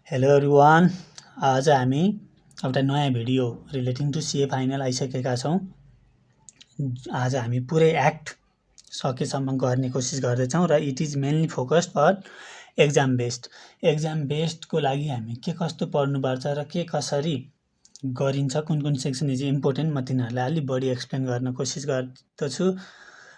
Hello everyone. आज हामी एउटा नयाँ भिडियो रिलेटिङ टु सिए फाइनल आइसकेका छौँ। आज हामी पुरै एक्ट सकेसम्म गर्ने कोसिस गर्दैछौँ र it is mainly focused for exam बेस्डको लागि हामी के कस्तो पढ्नुपर्छ र के कसरी गरिन्छ, कुन कुन सेक्सन इज इम्पोर्टेन्ट, म तिनीहरूलाई अलिक बढी एक्सप्लेन गर्न कोसिस गर्दछु।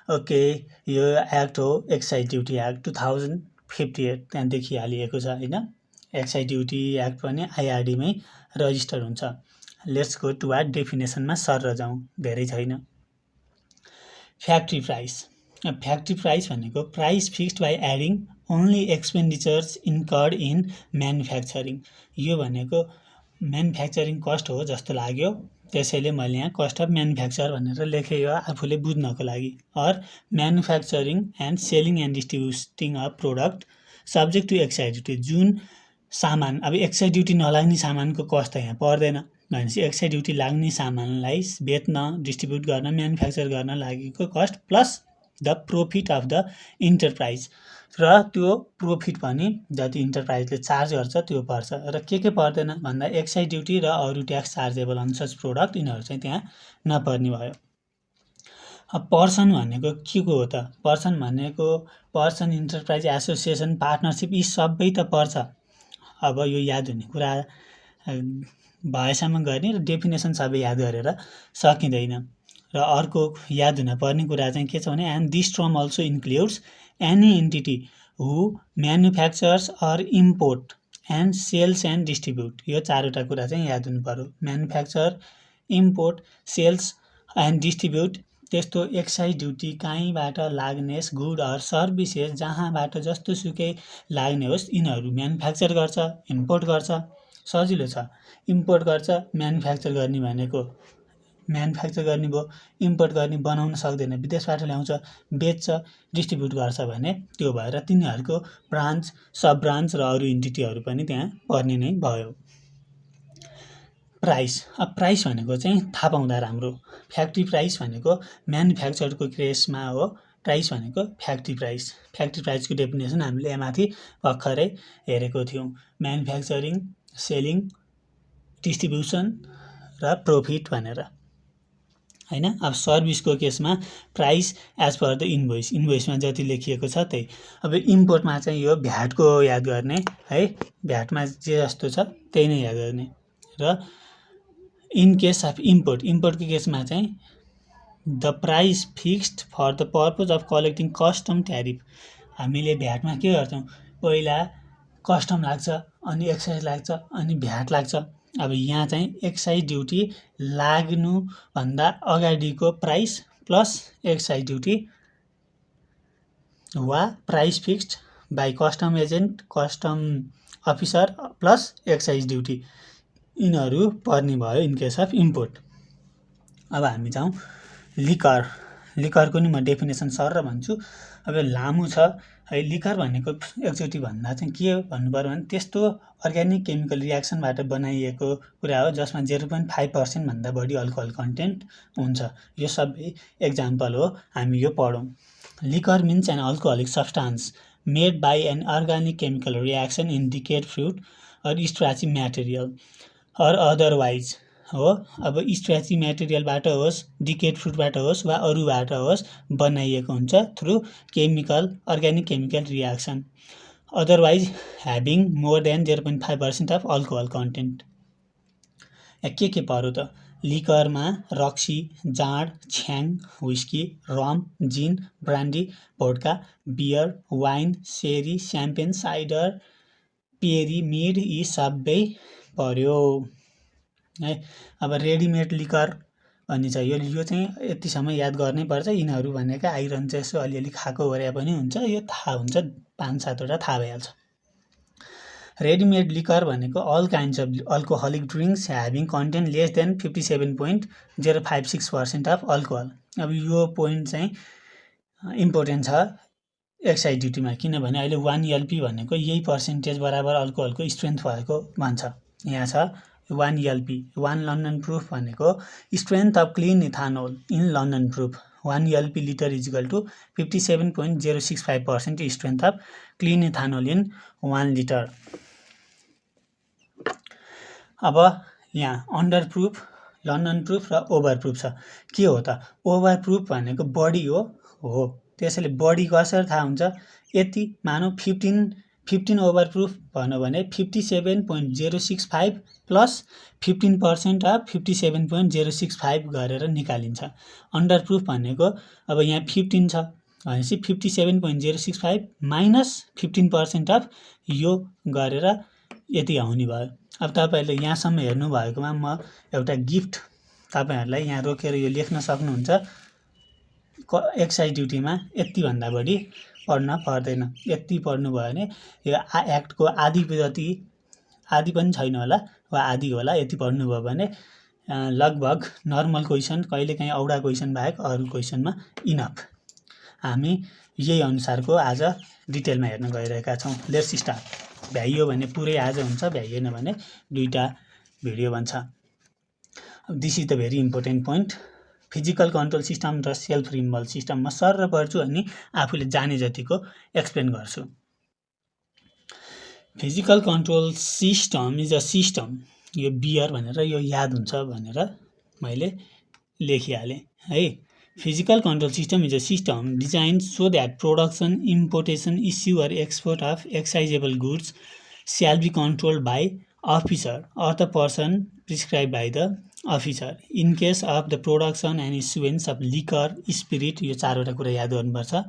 ओके, यो एक्ट हो एक्साइज ड्युटी एक्ट 2058, त्यहाँ देखिहालिएको छ होइन। एक्साइज ड्युटी एक्ट पनि आइआरडीमै रजिस्टर हुन्छ। लेट्स गो टु आर डेफिनेसनमा सर जाउँ, धेरै छैन। फ्याक्ट्री प्राइस भनेको price fixed by adding only expenditures incurred in manufacturing. यो भनेको म्यानुफ्याक्चरिङ कस्ट हो जस्तो लाग्यो, त्यसैले मैले यहाँ कस्ट अफ म्यानुफ्याक्चर भनेर लेखेँ यो आफूले बुझ्नको लागि। Or manufacturing and selling and distributing a product subject to excise duty. जुन सामान, अब एक्साइज ड्युटी नलाग्ने सामानको कस्ट त यहाँ पर्दैन भनेपछि एक्साइज ड्युटी लाग्ने सामानलाई बेच्न, डिस्ट्रिब्युट गर्न, म्यानुफ्याक्चर गर्न लागेको cost plus the profit of the enterprise, र त्यो प्रोफिट पनि जति इन्टरप्राइजले चार्ज गर्छ त्यो पर्छ। र के पर्दैन भन्दा एक्साइज ड्युटी र अरू tax chargeable on such product यिनीहरू चाहिँ त्यहाँ नपर्ने भयो। अब पर्सन भनेको के को हो त? पर्सन भनेको पर्सन, इन्टरप्राइज, एसोसिएसन, पार्टनरसिप, यी सबै त पर्छ। अब यो याद हुने कुरा भएसम्म गर्ने र डेफिनेसन सबै याद गरेर सकिँदैन। र अर्को याद हुन पर्ने कुरा चाहिँ के छ भने and this term also includes any entity who manufactures or import and sales and distribute. यो चारवटा कुरा चाहिँ याद हुनु पर्यो। Manufacture, import, sales and distribute. त्यस्तो एक्साइज ड्युटी कहीँबाट लाग्ने गुड अर सर्भिसेस जहाँबाट जस्तोसुकै लाग्ने होस्, यिनीहरू म्यानुफ्याक्चर गर्छ, इम्पोर्ट गर्छ। सजिलो छ, इम्पोर्ट गर्छ, म्यानुफ्याक्चर गर्ने भनेको म्यानुफ्याक्चर गर्ने भयो, इम्पोर्ट गर्ने बनाउन सक्दैन, विदेशबाट ल्याउँछ, बेच्छ, डिस्ट्रिब्युट गर्छ भने त्यो भएर तिनीहरूको ब्रान्च, सब ब्रान्च र अरू इन्टिटीहरू पनि त्यहाँ पर्ने नै भयो। प्राइस, अब प्राइस भनेको चाहिँ थाहा पाउँदा राम्रो। फ्याक्ट्री प्राइस भनेको म्यानुफ्याक्चरको केसमा हो, प्राइस भनेको फ्याक्ट्री प्राइस। फ्याक्ट्री प्राइसको डेफिनेसन हामीले यहाँमाथि भर्खरै हेरेको थियौँ। म्यानुफ्याक्चरिङ, सेलिङ, डिस्ट्रिब्युसन र प्रोफिट भनेर होइन। अब सर्भिसको केसमा प्राइस एज पर द इन्भोइसमा जति लेखिएको छ त्यही। अब इम्पोर्टमा चाहिँ यो भ्याटको याद गर्ने है, भ्याटमा जे जस्तो छ त्यही नै याद गर्ने। र इन केस अफ इम्पोर्टको केसमा चाहिँ the price fixed for the purpose of collecting custom tariff. हामीले भ्याटमा के गर्छौँ, पहिला कस्टम लाग्छ, अनि एक्साइज लाग्छ, अनि भ्याट लाग्छ। अब यहाँ चाहिँ एक्साइज ड्युटी लाग्नुभन्दा अगाडिको प्राइस प्लस एक्साइज ड्युटी वा price fixed by custom agent, custom officer plus excise duty, यिनीहरू पर्ने भयो इन केस अफ इम्पोर्ट। अब हामी जाउँ लिकरको नि म डेफिनेसन सर भन्छु। अब लामो छ है। लिकर भनेको एकचोटि भन्दा चाहिँ के भन्नु पर्यो भने त्यस्तो अर्ग्यानिक केमिकल रियाक्सनबाट बनाइएको कुरा हो जसमा 0.5% भन्दा बढी अल्कोहल कन्टेन्ट हुन्छ। यो सबै एक्जाम्पल हो, हामी यो पढौँ। Liquor means an alcoholic substance made by an organic chemical reaction in decayed fruit or starchy material or otherwise हो। अब स्ट्राची म्याटेरियलबाट होस्, डिकेड फ्रुटबाट होस् वा अरूबाट होस् बनाइएको हुन्छ through organic chemical reaction, otherwise having more than 0.5% of alcohol content. के पर्यो त? लिकरमा रक्सी, जाँड, छ्याङ, व्हिस्की, रम, जिन, ब्रान्डी, भोड्का, बियर, वाइन, सेरी, स्याम्पेन, साइडर, पेरी, मिड, यी सबै पर्यो है। अब रेडिमेड लिकर भन्ने छ, यो चाहिँ यतिसम्म याद गर्नै पर्छ। यिनीहरू भनेका आइरहन्छ, यसो अलिअलि खाएको गरे पनि हुन्छ, यो थाहा हुन्छ, 5-7वटा थाहा भइहाल्छ। रेडिमेड लिकर भनेको all kinds of alcoholic drinks having content less than 57.056% of alcohol. अब यो पोइन्ट चाहिँ इम्पोर्टेन्ट छ एक्साइज ड्युटीमा, किनभने अहिले 1 LP भनेको यही पर्सेन्टेज बराबर अल्कोहलको स्ट्रेन्थ भएको भन्छ। यहाँ छ 1 LP, 1 लन्डन प्रुफ भनेको strength of clean ethanol in London proof 1 LP litre is equal to 57.065% strength of clean ethanol in 1 litre. अब यहाँ अन्डर प्रुफ, लन्डन प्रुफ र ओभर प्रुफ छ। के हो त ओभर प्रुफ भनेको बढी हो। त्यसैले बढी कसरी थाहा हुन्छ? यति मानौ 15 ओभर प्रुफ भन्यो भने 57.065 प्लस 15% अफ 57.065 गरेर निकालिन्छ। अन्डर प्रुफ भनेको अब यहाँ 15 छ भनेपछि 57.065 माइनस 15% अफ यो गरेर यति आउने भयो। अब तपाईँहरूले यहाँसम्म हेर्नुभएकोमा म एउटा गिफ्ट तपाईँहरूलाई यहाँ रोकेर यो लेख्न सक्नुहुन्छ। एक्साइज ड्युटीमा यतिभन्दा बढी पढ्न पर्दैन। यति पढ्नुभयो भने यो एक्टको आधी पनि छैन होला वा आधी होला। यति पढ्नुभयो भने लगभग नर्मल क्वेसन, कहिलेकाहीँ औडा क्वेसन बाहेक अरू क्वेसनमा इनफ। हामी यही अनुसारको आज डिटेलमा हेर्न गइरहेका छौँ। Let's start. भ्याइयो भने पुरै आज हुन्छ, भ्याइएन भने 2टा भिडियो बन्छ। This is the very important point. Physical control system र सेल्फ रिम्बल सिस्टम म सर पढ्छु अनि आफूले जाने जतिको एक्सप्लेन गर्छु। Physical control system is a system. यो बियर भनेर यो याद हुन्छ भनेर मैले लेखिहालेँ है। Physical control system is a system designed so that production, importation, issue or export of excisable goods shall be controlled by officer or the person prescribed by the officer. In case of the production and issuance of liquor, spirit, यो चारवटा कुरा याद गर्नुपर्छ।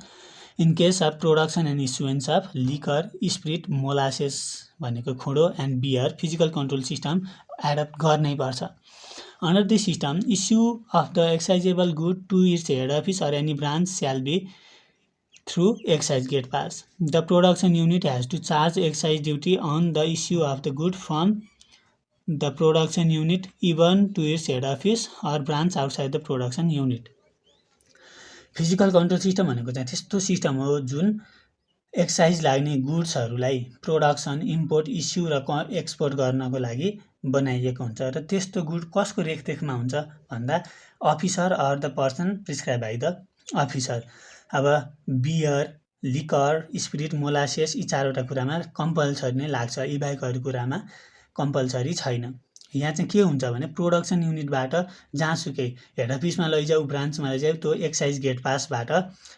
In case of production and issuance of liquor, spirit, molasses भनेको खुँडो and beer, physical control system adopt गर्नै पर्छ। Under this system, issue of the excisable good to its head office or any branch shall be through excise gate pass. The production unit has to charge excise duty on the issue of the good from the production unit even to its head office or branch outside the production unit. Physical control system भनेको चाहिँ त्यस्तो system हो जुन excise लाग्ने गुड्सहरूलाई production, import, issue र export गर्नको लागि बनाइएको हुन्छ र त्यस्तो गुड कसको रेखदेखमा हुन्छ भन्दा officer or the person prescribed by the officer. अब बियर, लिकर, स्पिरिट, मोलासेस यी चारवटा कुरामा कम्पलसरी नै लाग्छ, यी बाहेक अरू कुरामा कम्पलसरी छैन। यहाँ चाहिँ के हुन्छ भने प्रोडक्सन युनिटबाट जहाँसुकै हेड अफिसमा लैजाऊ, ब्रान्चमा लैजाऊ, त्यो एक्साइज गेट पासबाट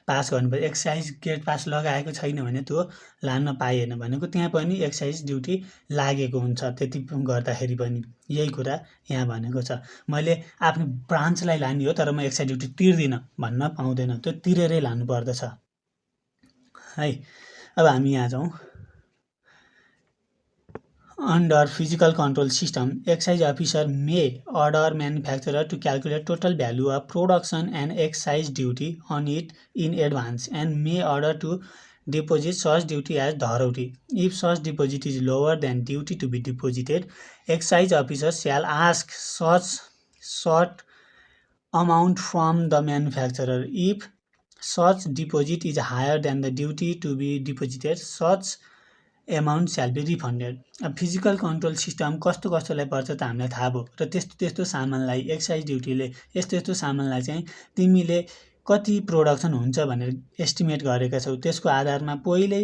पास गर्नुपर्छ। एक्साइज गेट पास लगाएको छैन भने त्यो लान पाइएन भनेको त्यहाँ पनि एक्साइज ड्युटी लागेको हुन्छ। त्यति गर्दाखेरि पनि यही कुरा यहाँ भनेको छ। मैले आफ्नो ब्रान्चलाई लाने हो तर म एक्साइज ड्युटी तिर्दिनँ भन्न पाउँदैन, त्यो तिरेरै लानु पर्दछ है। अब हामी यहाँ जाउँ। Under physical control system, excise officer may order manufacturer to calculate total value of production and excise duty on it in advance and may order to deposit such duty as dharauti. If such deposit is lower than duty to be deposited, excise officer shall ask such amount from the manufacturer. If such deposit is higher than the duty to be deposited, such amount स्याल be रिफन्डेड। अब physical control system कस्तो कस्तोलाई पर्छ त हामीलाई थाहा भयो र त्यस्तो सामानलाई एक्साइज ड्युटीले यस्तो सामानलाई चाहिँ तिमीले कति प्रोडक्सन हुन्छ भनेर एस्टिमेट गरेका छौ, त्यसको आधारमा पहिल्यै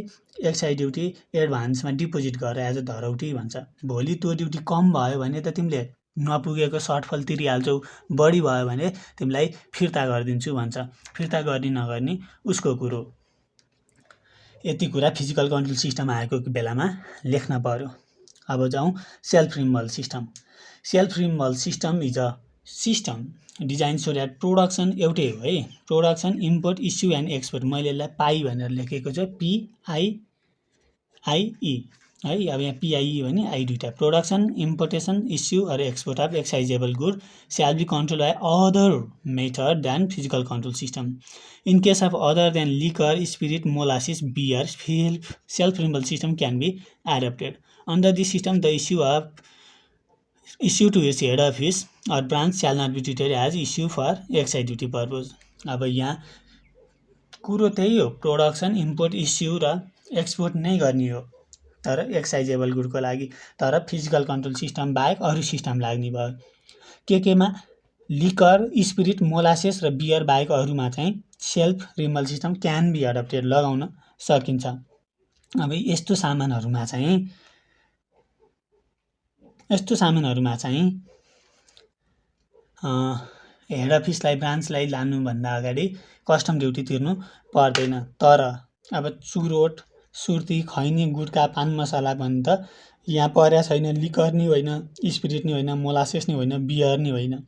एक्साइज ड्युटी एडभान्समा डिपोजिट गरेर एज अ धरौटी भन्छ। भोलि त्यो ड्युटी कम भयो भने त तिमीले नपुगेको सर्टफल तिरिहाल्छौ, बढी भयो भने तिमीलाई फिर्ता गरिदिन्छु भन्छ। फिर्ता गर्ने नगर्ने उसको कुरो। यति कुरा फिजिकल कन्ट्रोल सिस्टम आएको बेलामा लेख्न पर्यो। अब जाउँ self removal system. Self removal system is a system design so that production एउटै हो है। Production, import, issue and export, मैले यसलाई पाई भनेर लेखेको छु, PIIE है। अब यहाँ PIE भने आई दुईटा। Production, importation, issue or export of excisable good shall be control by other method than physical control system. In case of other than liquor, spirit, molasses, beer, self rimbal system can be adopted. Under this system, the issue to its head office or branch shall not be treated as issue for excise duty purpose. अब यहाँ कुरो त्यही हो, production, import, issue र export नै गर्ने हो तर एक्साइजेबल गुडको लागि। तर फिजिकल कन्ट्रोल सिस्टम बाहेक अरू सिस्टम लाग्ने भयो। केमा लिकर, स्पिरिट, मोलासेस र बियर बाहेक अरूमा चाहिँ self removal system can be adapted, लगाउन सकिन्छ। अब यस्तो सामानहरूमा चाहिँ यस्तो सामानहरूमा चाहिँ हेड अफिसलाई ब्रान्चलाई लानुभन्दा अगाडि कस्टम ड्युटी तिर्नु पर्दैन। तर अब चुरोट, सुर्ती, खैनी, गुट्का, पान मसला भने त यहाँ परेको छैन। लिकर नि होइन, स्पिरिट नि होइन, मोलासेस नि होइन, बियर नि होइन।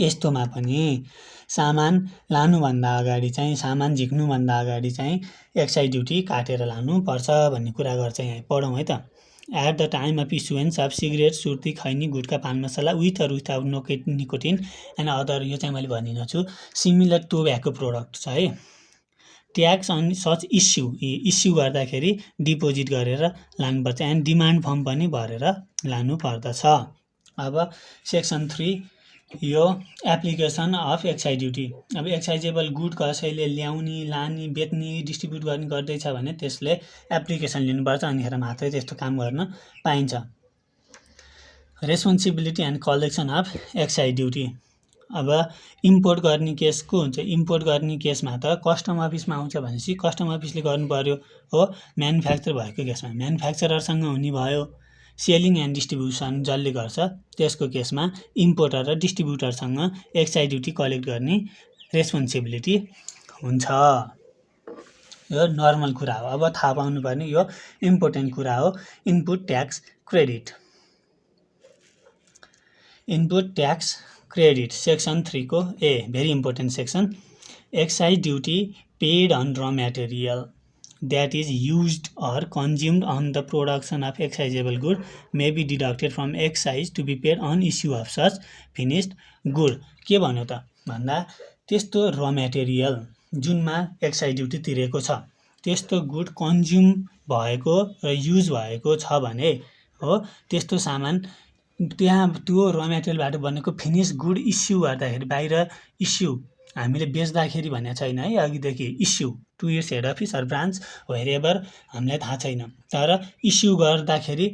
यस्तोमा पनि सामान लानुभन्दा अगाडि चाहिँ, सामान झिक्नुभन्दा अगाडि चाहिँ एक्साइज ड्युटी काटेर लानुपर्छ भन्ने कुरा गर्छ यहाँ। पढौँ है त। At the time of issuance of cigarette, surti, khaini, gutka, paan masala with or without nicotine and other, यो चाहिँ मैले भनिनँ छु, सिमिलर टोब्याको प्रोडक्ट छ है। ट्याक्स अन सच इस्यु गर्दाखेरि डिपोजिट गरेर लानुपर्छ एन्ड डिमान्ड फर्म पनि भरेर लानुपर्दछ। अब सेक्सन 3 यो एप्लिकेसन अफ एक्साइज ड्युटी। अब एक्साइजेबल गुड कसैले ल्याउने, लाने, बेच्ने, डिस्ट्रिब्युट गर्ने गर्दैछ भने त्यसले एप्लिकेसन लिनुपर्छ, अनिखेर मात्रै त्यस्तो काम गर्न पाइन्छ। Responsibility and collection of excise duty. अब इम्पोर्ट गर्ने केस को हुन्छ? इम्पोर्ट गर्ने केसमा त कस्टम अफिसमा आउँछ भनेपछि कस्टम अफिसले गर्नु पर्यो हो। म्यानुफ्याक्चर भएको केसमा म्यानुफ्याक्चररसँग हुने भयो। सेलिङ एन्ड डिस्ट्रिब्युसन जसले गर्छ त्यसको केसमा इम्पोर्टर र डिस्ट्रिब्युटरसँग एक्साइज ड्युटी कलेक्ट गर्ने रेस्पोन्सिबिलिटी हुन्छ। यो नर्मल कुरा हो। अब थाहा पाउनुपर्ने यो इम्पोर्टेन्ट कुरा हो, input tax credit. Input tax credit section 3 को very important section. Excise duty paid on raw material that is used or consumed on the production of excisable good may be deducted from excise to be paid on issue of such finished good। के भन्यो त भन्दा त्यस्तो र material जुनमा excise duty तिरेको छ, त्यस्तो गुड कन्ज्युम भएको र युज भएको छ भने हो, त्यस्तो सामान त्यहाँ त्यो र मेटेरियलबाट बनेको फिनिस गुड इस्यु गर्दाखेरि, बाहिर इस्यु हामीले बेच्दाखेरि भनेको छैन है अघिदेखि, issue to its head office or branch wherever हामीलाई थाहा छैन, तर इस्यु गर्दाखेरि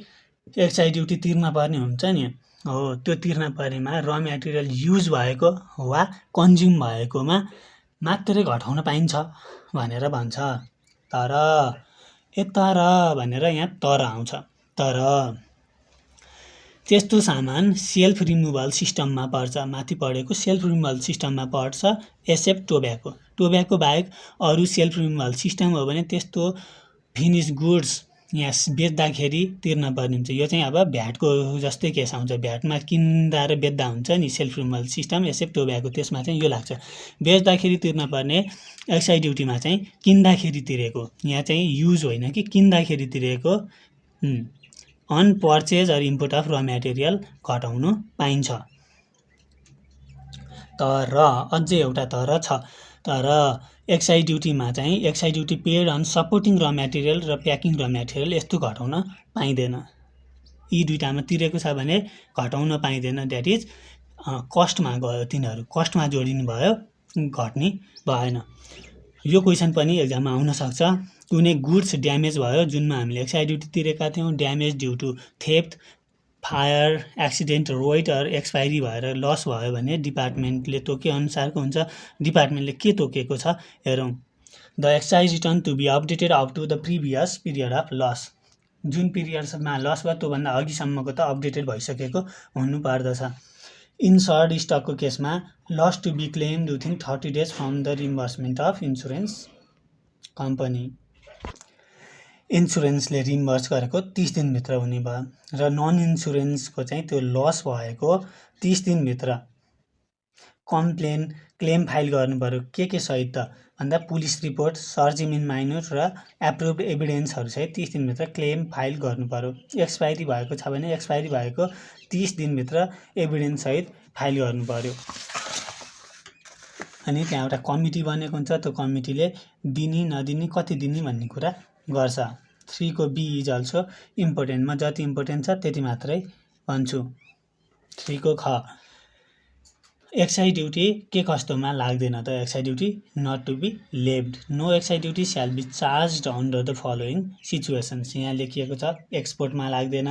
एक्साइज ड्युटी तिर्न पर्ने हुन्छ नि हो। त्यो तिर्न परेमा र मेटेरियल युज भएको वा कन्ज्युम भएकोमा मात्रै घटाउन पाइन्छ भनेर भन्छ। तर भनेर यहाँ तर आउँछ। तर त्यस्तो सामान सेल्फ रिमुभल सिस्टममा पर्छ, माथि पढेको सेल्फ रिमुभल सिस्टममा पर्छ, एक्सेप्ट टोब्याको। टोब्याको बाहेक अरू सेल्फ रिमुभल सिस्टम हो भने त्यस्तो फिनिस गुड्स यहाँ बेच्दाखेरि तिर्न पर्ने हुन्छ। यो चाहिँ अब भ्याटको जस्तै केस आउँछ। भ्याटमा किन्दा र बेच्दा हुन्छ नि self removal system, except tobacco, त्यसमा चाहिँ यो लाग्छ। बेच्दाखेरि तिर्न पर्ने एक्साइज ड्युटीमा चाहिँ किन्दाखेरि तिरेको, यहाँ चाहिँ युज होइन कि किन्दाखेरि तिरेको on purchase or import of raw material घटाउनु पाइन्छ। तर अझै एउटा तर छ। तर एक्साइज ड्युटीमा चाहिँ excise duty paid on supporting raw material र प्याकिङ र मेटेरियल यस्तो घटाउन पाइँदैन। यी दुईटामा तिरेको छ भने घटाउन पाइँदैन। द्याट इज कस्टमा गयो, तिनीहरू कस्टमा जोडिनु भयो, घट्ने भएन। यो क्वेसन पनि एक्जाममा आउन सक्छ। कुनै गुड्स ड्यामेज भयो जुनमा हामीले एक्साइज ड्युटी तिरेका थियौँ, damage due to theft, fire, accident, रोइड अर एक्सपायरी भएर लस भयो भने डिपार्टमेन्टले तोके अनुसारको हुन्छ। डिपार्टमेन्टले के तोकेको छ हेरौँ। The excise return to be updated up to the previous period of loss. जुन पिरियडमा लस भयो त्योभन्दा अघिसम्मको त अपडेटेड भइसकेको हुनुपर्दछ। इन सर्ट स्टकको केसमा loss to be claimed within 30 days from the reimbursement of insurance company. इन्सुरेन्सले रिम्बर्स गरेको 30 दिनभित्र हुने भयो र नन इन्सुरेन्सको चाहिँ त्यो लस भएको 30 दिनभित्र क्लेम फाइल गर्नु पर्यो। के सहित त भन्दा पुलिस रिपोर्ट, सर्जिमिन माइनर र एप्रुभड एभिडेन्सहरू सहित 30 दिनभित्र क्लेम फाइल गर्नु पर्यो। एक्सपायरी भएको छ भने एक्सपायरी भएको 30 दिनभित्र एभिडेन्स सहित फाइल गर्नु पर्यो। अनि त्यहाँ एउटा कमिटी बनेको हुन्छ, त्यो कमिटीले दिने नदिने कति दिने भन्ने कुरा गर्छ। 3 को बी इज अल्सो इम्पोर्टेन्ट। म जति इम्पोर्टेन्ट छ त्यति मात्रै भन्छु। 3 को ख एक्साइज ड्युटी के कस्तोमा लाग्दैन त? Excise duty not to be levied. No excise duty shall be charge under the following situations. यहाँ लेखिएको छ एक्सपोर्टमा लाग्दैन,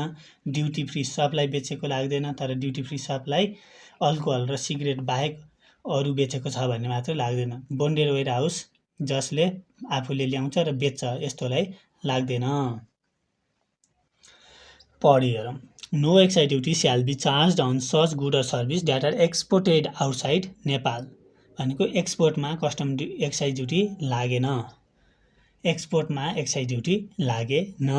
ड्युटी फ्री सप्लाई बेचेको लाग्दैन, तर ड्युटी फ्री सप्लाई अल्कोहल र सिगरेट बाहेक अरू बेचेको छ भने मात्रै लाग्दैन। बोन्डेड वेयर हाउस जसले आफूले ल्याउँछ र बेच्छ यस्तोलाई लाग्दैन। पढी हेरौँ। No excise duty shall be charge on such good or service that are exported outside Nepal भनेको एक्सपोर्टमा कस्टम एक्साइज ड्युटी लागेन, एक्सपोर्टमा एक्साइज ड्युटी लागेन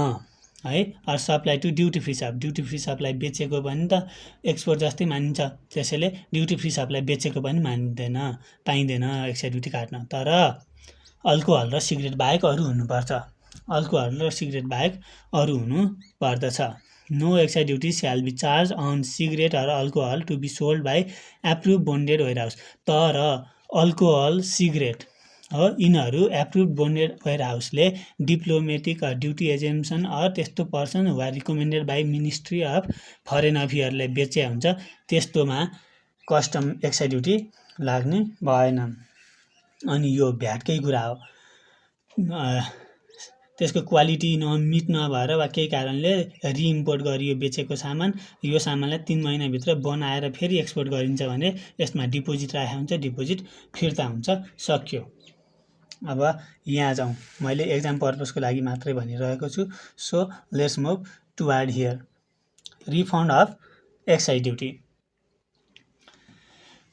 है। Or supply to duty free shop, duty free सपलाई बेचेको पनि त एक्सपोर्ट जस्तै मानिन्छ, त्यसैले ड्युटी फ्री सपलाई बेचेको पनि मानिँदैन, पाइँदैन एक्साइज ड्युटी काट्न। तर अल्कोहल र सिगरेट बाहेक अरू हुनुपर्छ, अल्कोहल र सिगरेट बाहेक अरू हुनु पर्दछ। No excise duty shall be charge on cigarette or alcohol to be sold by approve bonded warehouse. तर अल्कोहल सिगरेट हो यिनीहरू एप्रुभ बोन्डेड वेयरहाउसले डिप्लोमेटिक ड्युटी एजेम्सन त्यस्तो पर्सन वा recommended by ministry of foreign अफेयरले बेचे हुन्छ, त्यस्तोमा कस्टम एक्साइज ड्युटी लाग्ने भएन। अनि यो भ्याटकै कुरा हो, त्यसको क्वालिटी मिट नभएर वा केही कारणले रिइम्पोर्ट गरियो बेचेको सामान, यो सामानलाई 3 महिनाभित्र बनाएर फेरि एक्सपोर्ट गरिन्छ भने यसमा डिपोजिट राखेको हुन्छ, डिपोजिट फिर्ता हुन्छ, सक्यो। अब यहाँ जाउँ, मैले एक्जाम पर्पजको लागि मात्रै भनिरहेको छु। So let's move toward here. Refund of excise duty,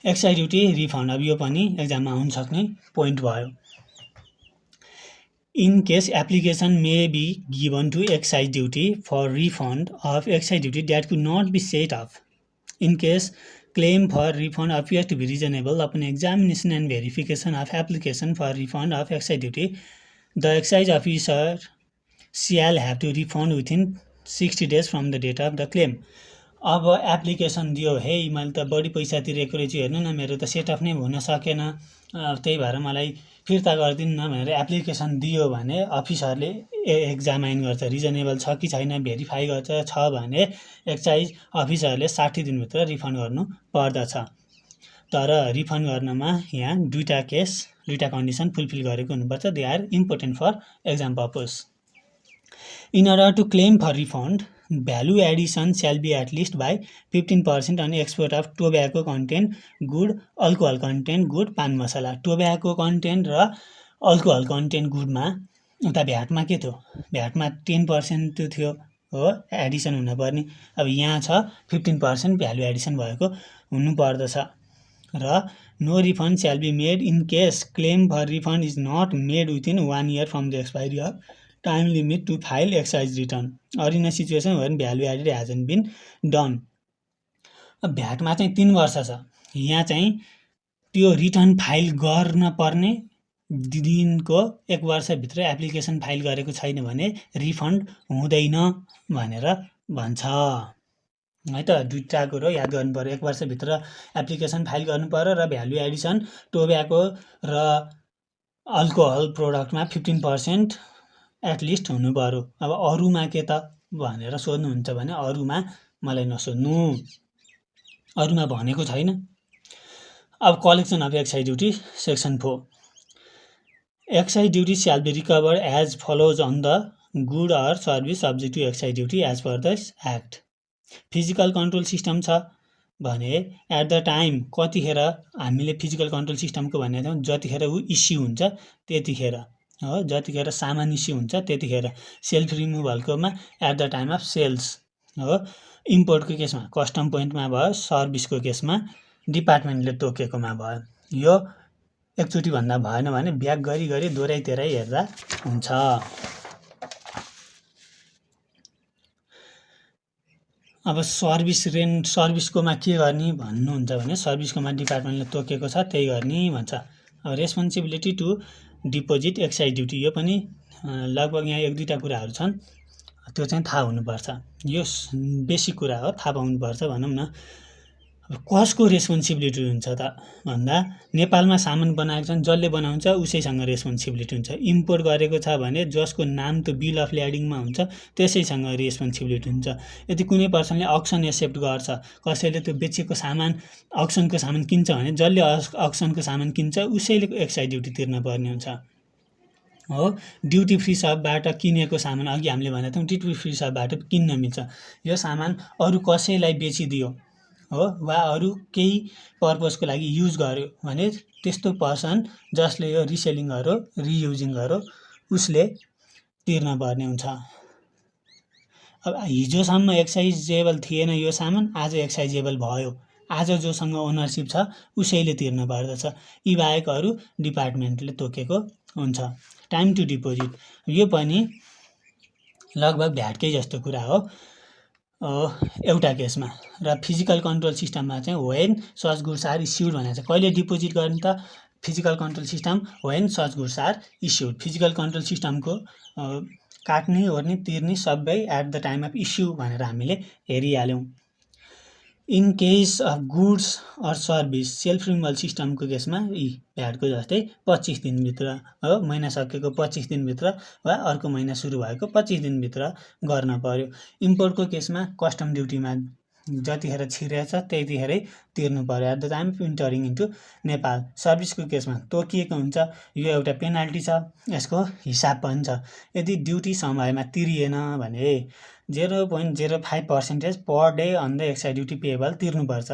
excise duty refund, अब यो पनि एक्जाममा आउन सक्ने पोइन्ट भयो। In case application may be given to excise duty for refund of excise duty that could not be set off. In case claim for refund appears to be reasonable upon examination and verification of application for refund of excise duty, the excise officer shall have to refund within 60 days from the date of the claim. अब application दियो, हे मैले त बढी पैसा तिरेको रहेछु, हेर्नु न मेरो त सेट अफ नै हुन सकेन, त्यही भएर मलाई फिर्ता गरिदिनु न भनेर एप्लिकेसन दियो भने अफिसरले एक्जामाइन गर्छ, रिजनेबल छ कि छैन भेरिफाई गर्छ, छ भने एक्साइज अफिसरले 60 दिनभित्र रिफन्ड गर्नु पर्दछ। तर रिफन्ड गर्नमा यहाँ दुईटा कन्डिसन फुलफिल गरेको हुनुपर्छ, they are important for exam purpose. In order to claim for refund, value addition shall be at least by 15% on export of tobacco content good, alcohol content good, पान मसला। Tobacco content र alcohol content गुडमा उता भ्याटमा के थियो, भ्याटमा 10% थियो हो Edison हुनुपर्ने, अब यहाँ छ 15% भ्यालु एडिसन भएको हुनुपर्दछ। र no refund shall be made in case claim for refund is not made within 1 year from the expiry of time limit to file excise return or in a situation when value added has been done. अब भ्याटमा चाहिँ 3 वर्ष छ, यहाँ चाहिँ त्यो return file गर्न पर्ने दिनको 1 वर्षभित्र एप्लिकेसन फाइल गरेको छैन भने रिफन्ड हुँदैन भनेर भन्छ है त। दुईटा कुरो याद गर्नु पर्यो, 1 वर्षभित्र एप्लिकेसन फाइल गर्नु पर्यो र भ्यालु एडिसन टोब्याको र अल्कोहल प्रोडक्टमा 15% एटलिस्ट हुनु पर्यो। अब अरूमा के त भनेर सोध्नुहुन्छ भने अरूमा मलाई नसोध्नु, अरूमा भनेको छैन। अब collection of excise duty section 4, excise duty shall be recovered as follows on the good or service subject to excise duty as per this act. Physical control system छ भने एट द टाइम कतिखेर हामीले physical control सिस्टमको भनेको थियौँ, जतिखेर ऊ issue हुन्छ त्यतिखेर हो, जतिखेर सामान इस्यु हुन्छ त्यतिखेर। सेल्फ रिमुभलकोमा at the time of sales हो, इम्पोर्टको केसमा कस्टम पोइन्टमा भयो, सर्भिसको केसमा डिपार्टमेन्टले तोकेकोमा भयो। यो एकचोटि भन्दा भएन भने ब्याक गरी दोहोऱ्याइ तेह्राइ हेर्दा हुन्छ। अब सर्भिसकोमा के गर्ने भन्नुहुन्छ भने सर्भिसकोमा डिपार्टमेन्टले तोकेको छ त्यही गर्ने भन्छ। अब responsibility to deposit excise duty, यो पनि लगभग यहाँ 1-2टा कुराहरू छन्, त्यो चाहिँ थाहा हुनुपर्छ, यो बेसिक कुरा हो, थाहा पाउनुपर्छ भनौँ न। अब कसको रेस्पोन्सिबिलिटी हुन्छ त भन्दा नेपालमा सामान बनाएको छन् जसले बनाउँछ उसैसँग रेस्पोन्सिबिलिटी हुन्छ। इम्पोर्ट गरेको छ भने जसको नाम त्यो बिल अफ ल्याडिङमा हुन्छ त्यसैसँग रेस्पोन्सिबिलिटी हुन्छ। यदि कुनै पर्सनले अक्सन एक्सेप्ट गर्छ, कसैले त्यो बेचेको सामान अक्सनको सामान किन्छ भने जसले अक्सनको सामान किन्छ उसैले एक्साइज ड्युटी तिर्न पर्ने हुन्छ हो। ड्युटी फ्री सपबाट किनेको सामान अघि हामीले भनेको थियौँ ड्युटी फ्री सपबाट किन्न मिल्छ। यो सामान अरू कसैलाई बेचिदियो हो वा अरू केही पर्पजको लागि युज गर्यो भने त्यस्तो पर्सन जसले यो रिसेलिङ गरो रियुजिङ गरो उसले तिर्न पर्ने हुन्छ। अब हिजोसम्म एक्साइजेबल थिएन यो सामान, आज एक्साइजेबल भयो, आज जोसँग ओनरसिप छ उसैले तिर्नु पर्दछ। यी बाहेक अरू डिपार्टमेन्टले तोकेको हुन्छ। टाइम टु डिपोजिट यो पनि लगभग भ्याटकै जस्तो कुरा हो एउटा केसमा। र फिजिकल कन्ट्रोल सिस्टममा चाहिँ when such goods are issued भनेको छ। कहिले डिपोजिट गर्ने त physical control system when such goods are issued. Physical control सिस्टमको काट्ने ओर्ने तिर्ने सबै at the time of issue भनेर हामीले हेरिहाल्यौँ। In case of goods or service self removal सिस्टमको केसमा यी भ्याटको जस्तै 25 दिनभित्र हो, महिना सकेको 25 दिनभित्र वा अर्को महिना सुरु भएको 25 दिनभित्र गर्न पर्यो। इम्पोर्टको केसमा कस्टम ड्युटीमा जतिखेर छिरेछ त्यतिखेरै तिर्नु पर्यो at the time of entering into Nepal. सर्भिसको केसमा तोकिएको हुन्छ, यो एउटा पेनाल्टी छ, यसको हिसाब पनि छ। यदि ड्युटी समयमा तिरिएन भने 0.05% per day on the excise duty payable तिर्नुपर्छ।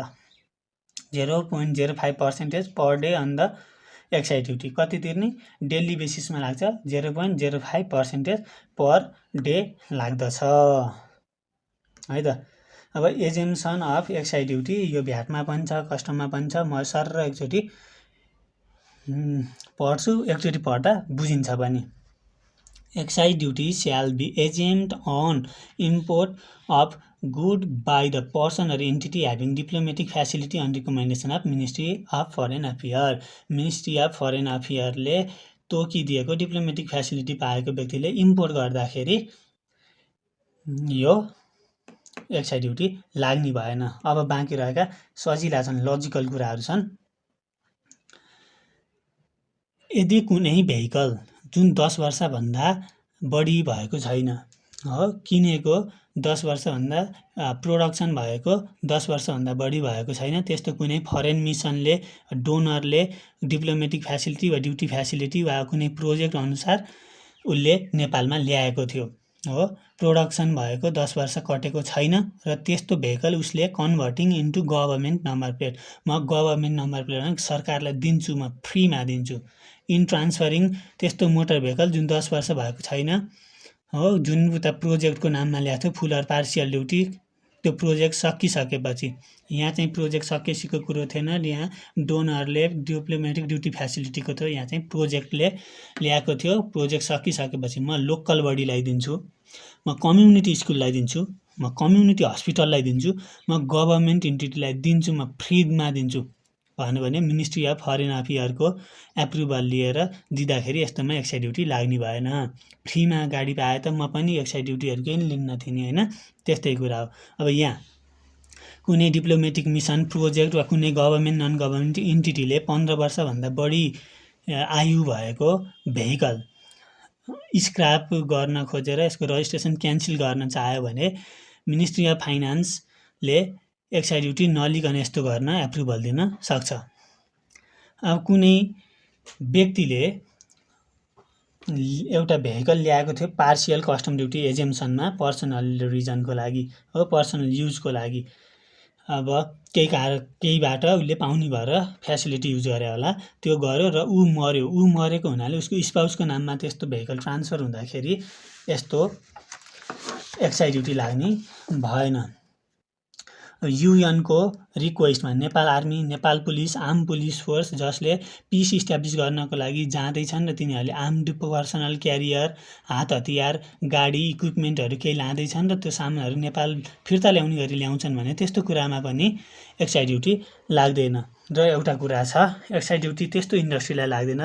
0.05% per day on the excise duty कति तिर्ने? डेली बेसिसमा लाग्छ 0.05% पर डे लाग्दछ है त। अब एजेम्सन अफ एक्साइज ड्युटी यो भ्याटमा पनि छ, कस्टममा पनि छ। म सर एकचोटि पढ्छु, एकचोटि पढ्दा बुझिन्छ पनि। Excise duty shall be exempted on import of good by the person or entity having diplomatic facility on recommendation of ministry of foreign affair. Ministry of foreign अफेयरले तोकिदिएको डिप्लोमेटिक फेसिलिटी पाएको व्यक्तिले इम्पोर्ट गर्दाखेरि यो एक्साइज ड्युटी लाग्ने भएन। अब बाँकी रहेका सजिला छन्, लजिकल कुराहरू छन्। यदि कुनै भेहिकल जुन 10 वर्षभन्दा बढी भएको छैन हो, किनेको 10 वर्षभन्दा प्रोडक्सन भएको 10 वर्षभन्दा बढी भएको छैन, त्यस्तो कुनै फरेन मिसनले डोनरले डिप्लोमेटिक फेसिलिटी वा ड्युटी फेसिलिटी वा कुनै प्रोजेक्ट अनुसार उसले नेपालमा ल्याएको थियो हो, प्रोडक्सन भएको 10 वर्ष कटेको छैन र त्यस्तो भेहिकल उसले converting into government number plate, म गभर्मेन्ट नम्बर प्लेट सरकारलाई दिन्छु, म फ्रीमा दिन्छु। इन ट्रान्सफरिङ त्यस्तो मोटर भेहिकल जुन 10 वर्ष भएको छैन हो, जुन उता प्रोजेक्टको नाममा ल्याएको थियो फुल अर पार्सियल ड्युटी, त्यो प्रोजेक्ट सकिसकेपछि, यहाँ चाहिँ प्रोजेक्ट सकिएसीको कुरो थिएन, यहाँ डोनरले डिप्लोमेटिक ड्युटी फेसिलिटीको थियो, यहाँ चाहिँ प्रोजेक्टले ल्याएको थियो। प्रोजेक्ट सकिसकेपछि म लोकल बडीलाई दिन्छु, म कम्युनिटी स्कुललाई दिन्छु, म कम्युनिटी हस्पिटललाई दिन्छु, म गभर्मेन्ट इन्टिटीलाई दिन्छु, म फ्रीमा दिन्छु भन्यो भने मिनिस्ट्री अफ फरेन अफेयरको एप्रुभल लिएर दिँदाखेरि यस्तोमा एक्साइज ड्युटी लाग्ने भएन। फ्रीमा गाडी पाए त म पनि एक्साइज ड्युटीहरू केही लिन्न थिएँ होइन, त्यस्तै कुरा हो। अब यहाँ कुनै डिप्लोमेटिक मिसन प्रोजेक्ट वा कुनै गभर्मेन्ट नन गभर्मेन्ट इन्टिटीले 15 वर्षभन्दा बढी आयु भएको भेहिकल स्क्रैप गर्न खोजेर यसको रजिस्ट्रेसन क्यान्सल गर्न चाह्यो भने मिनिस्ट्री अफ फाइनान्सले एक्साइज ड्युटी नलिकन यस्तो गर्न एप्रुभल दिन सक्छ। अब कुनै व्यक्तिले एउटा भेहिकल ल्याएको थियो पार्सियल कस्टम ड्युटी एजेम्सनमा पर्सनल रिजनको लागि हो, पर्सनल युजको लागि। अब केहीबाट उसले पाउने भएर फेसिलिटी युज गरे होला, त्यो गर्यो र ऊ मर्यो। ऊ मरेको हुनाले उसको स्पाउसको नाममा त्यस्तो भेहिकल ट्रान्सफर हुँदाखेरि यस्तो एक्साइज ड्युटी लाग्ने भएन। युएनको रिक्वेस्टमा Nepal army, Nepal police, arm police force जसले पिस इस्ट्याब्लिस गर्नको लागि जाँदैछन् र तिनीहरूले आर्म्ड पर्सनल क्यारियर, हात हतियार, गाडी, इक्विपमेन्टहरू केही लाँदैछन् र त्यो सामानहरू नेपाल फिर्ता ल्याउने गरी ल्याउँछन् भने त्यस्तो कुरामा पनि एक्साइज ड्युटी लाग्दैन। र एउटा कुरा छ, एक्साइज ड्युटी त्यस्तो इन्डस्ट्रीलाई लाग्दैन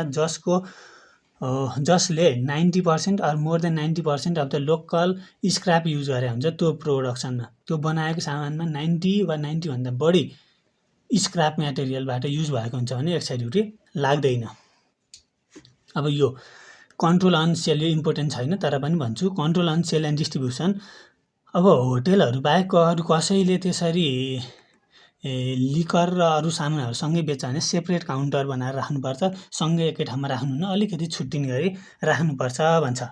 जसले 90% or more than 90% of the local scrap use गरे हुन्छ त्यो प्रोडक्सनमा, त्यो बनाएको सामानमा 90 वा 90 भन्दा बढी स्क्रैप मटेरियलबाट युज भएको हुन्छ भने एक्साइज ड्युटी लाग्दैन। अब यो कन्ट्रोल अन सेल यो इम्पोर्टेन्ट छैन तर पनि भन्छु, control on sale and distribution. अब होटेलहरू बाहेक अरू कसैले त्यसरी लिकर र अरू सामानहरू सँगै बेच्छ भने सेपरेट काउन्टर बनाएर राख्नुपर्छ, सँगै एकै ठाउँमा राख्नुहुन्न, अलिकति छुट्टिने गरी राख्नुपर्छ भन्छ।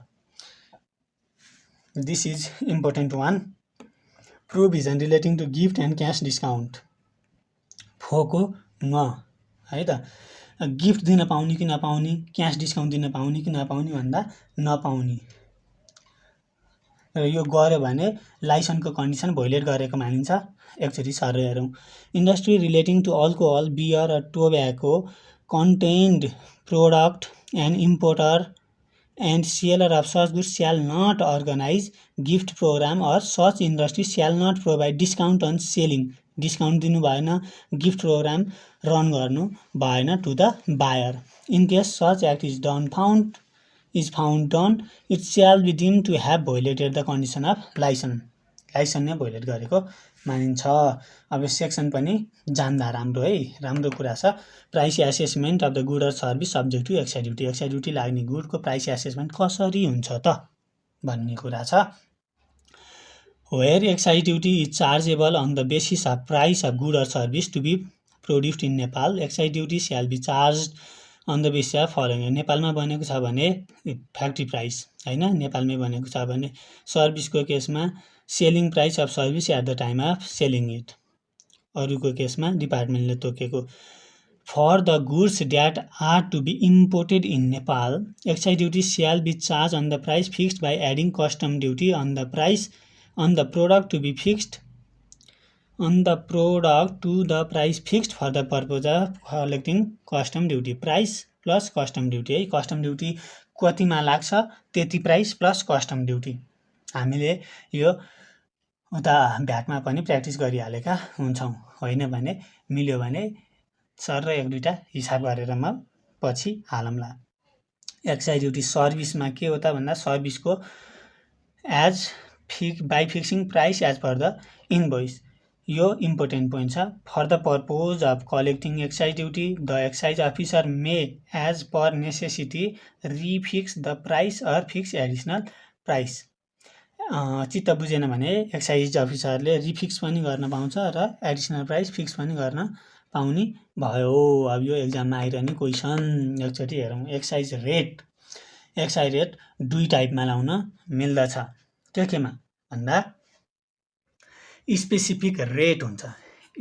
This is important one. Provision relating to gift and cash discount. फोको न है त, गिफ्ट दिन पाउने कि नपाउने, क्यास डिस्काउन्ट दिन पाउने कि नपाउने भन्दा नपाउने र यो गर्यो भने लाइसेन्सको कन्डिसन भोइलेट गरेको मानिन्छ। एकचोटि सर हेरौँ। Industry relating to alcohol, beer or tobacco contained product and importer and seller of such goods shall not organize gift program or such industry shall not provide discount on selling. Discount दिनु भएन, gift program run गर्नु भएन to the buyer. In case such act is found done it shall be deemed to have violated the condition of license नै violate गरेको मानिन्छ। अब section पनि जान्दा राम्रो है, राम्रो कुरा छ। Price assessment of the good or service subject to excise duty. Excise duty लाग्ने गुडको प्राइस एसेसमेन्ट कसरी हुन्छ त भन्ने कुरा छ। Where excise duty is chargeable on the basis of price of good or service to be produced in Nepal, excise duty shall be charged on the basis of following. नेपालमा बनेको छ भने फ्याक्ट्री प्राइस हैन, नेपालमै बनेको छ भने सर्भिसको केसमा selling price of service at the time of selling it, अरूको केसमा डिपार्टमेन्टले तोकेको। For the goods that are to be imported in Nepal, excise duty shall be charge on the price fixed by adding custom duty on the product to be fixed for the purpose of collecting custom duty. Price plus custom duty है। Custom duty कतिमा लाग्छ त्यति price plus custom duty. हामीले यो उता भ्याटमा पनि practice गरिहालेका हुन्छौँ। होइन भने मिल्यो भने सर र एक दुईवटा हिसाब गरेर म पछि हालौँला। एक्साइज ड्युटी सर्भिसमा के हो त भन्दा सर्भिसको by fixing price as per the invoice. यो इम्पोर्टेन्ट पोइन्ट छ। For the purpose of collecting excise duty the excise officer may as per necessity refix the price or fix additional price. चित्त बुझेन भने एक्साइज अफिसरले रिफिक्स पनि गर्न पाउँछ र additional price fix पनि गर्न पाउने भयो। अब यो एक्जाममा आइरहने क्वेसन एकचोटि हेरौँ। एक्साइज रेट दुई टाइपमा लाउन मिल्दछ। त्यो केमा भन्दा स्पेसिफिक रेट हुन्छ।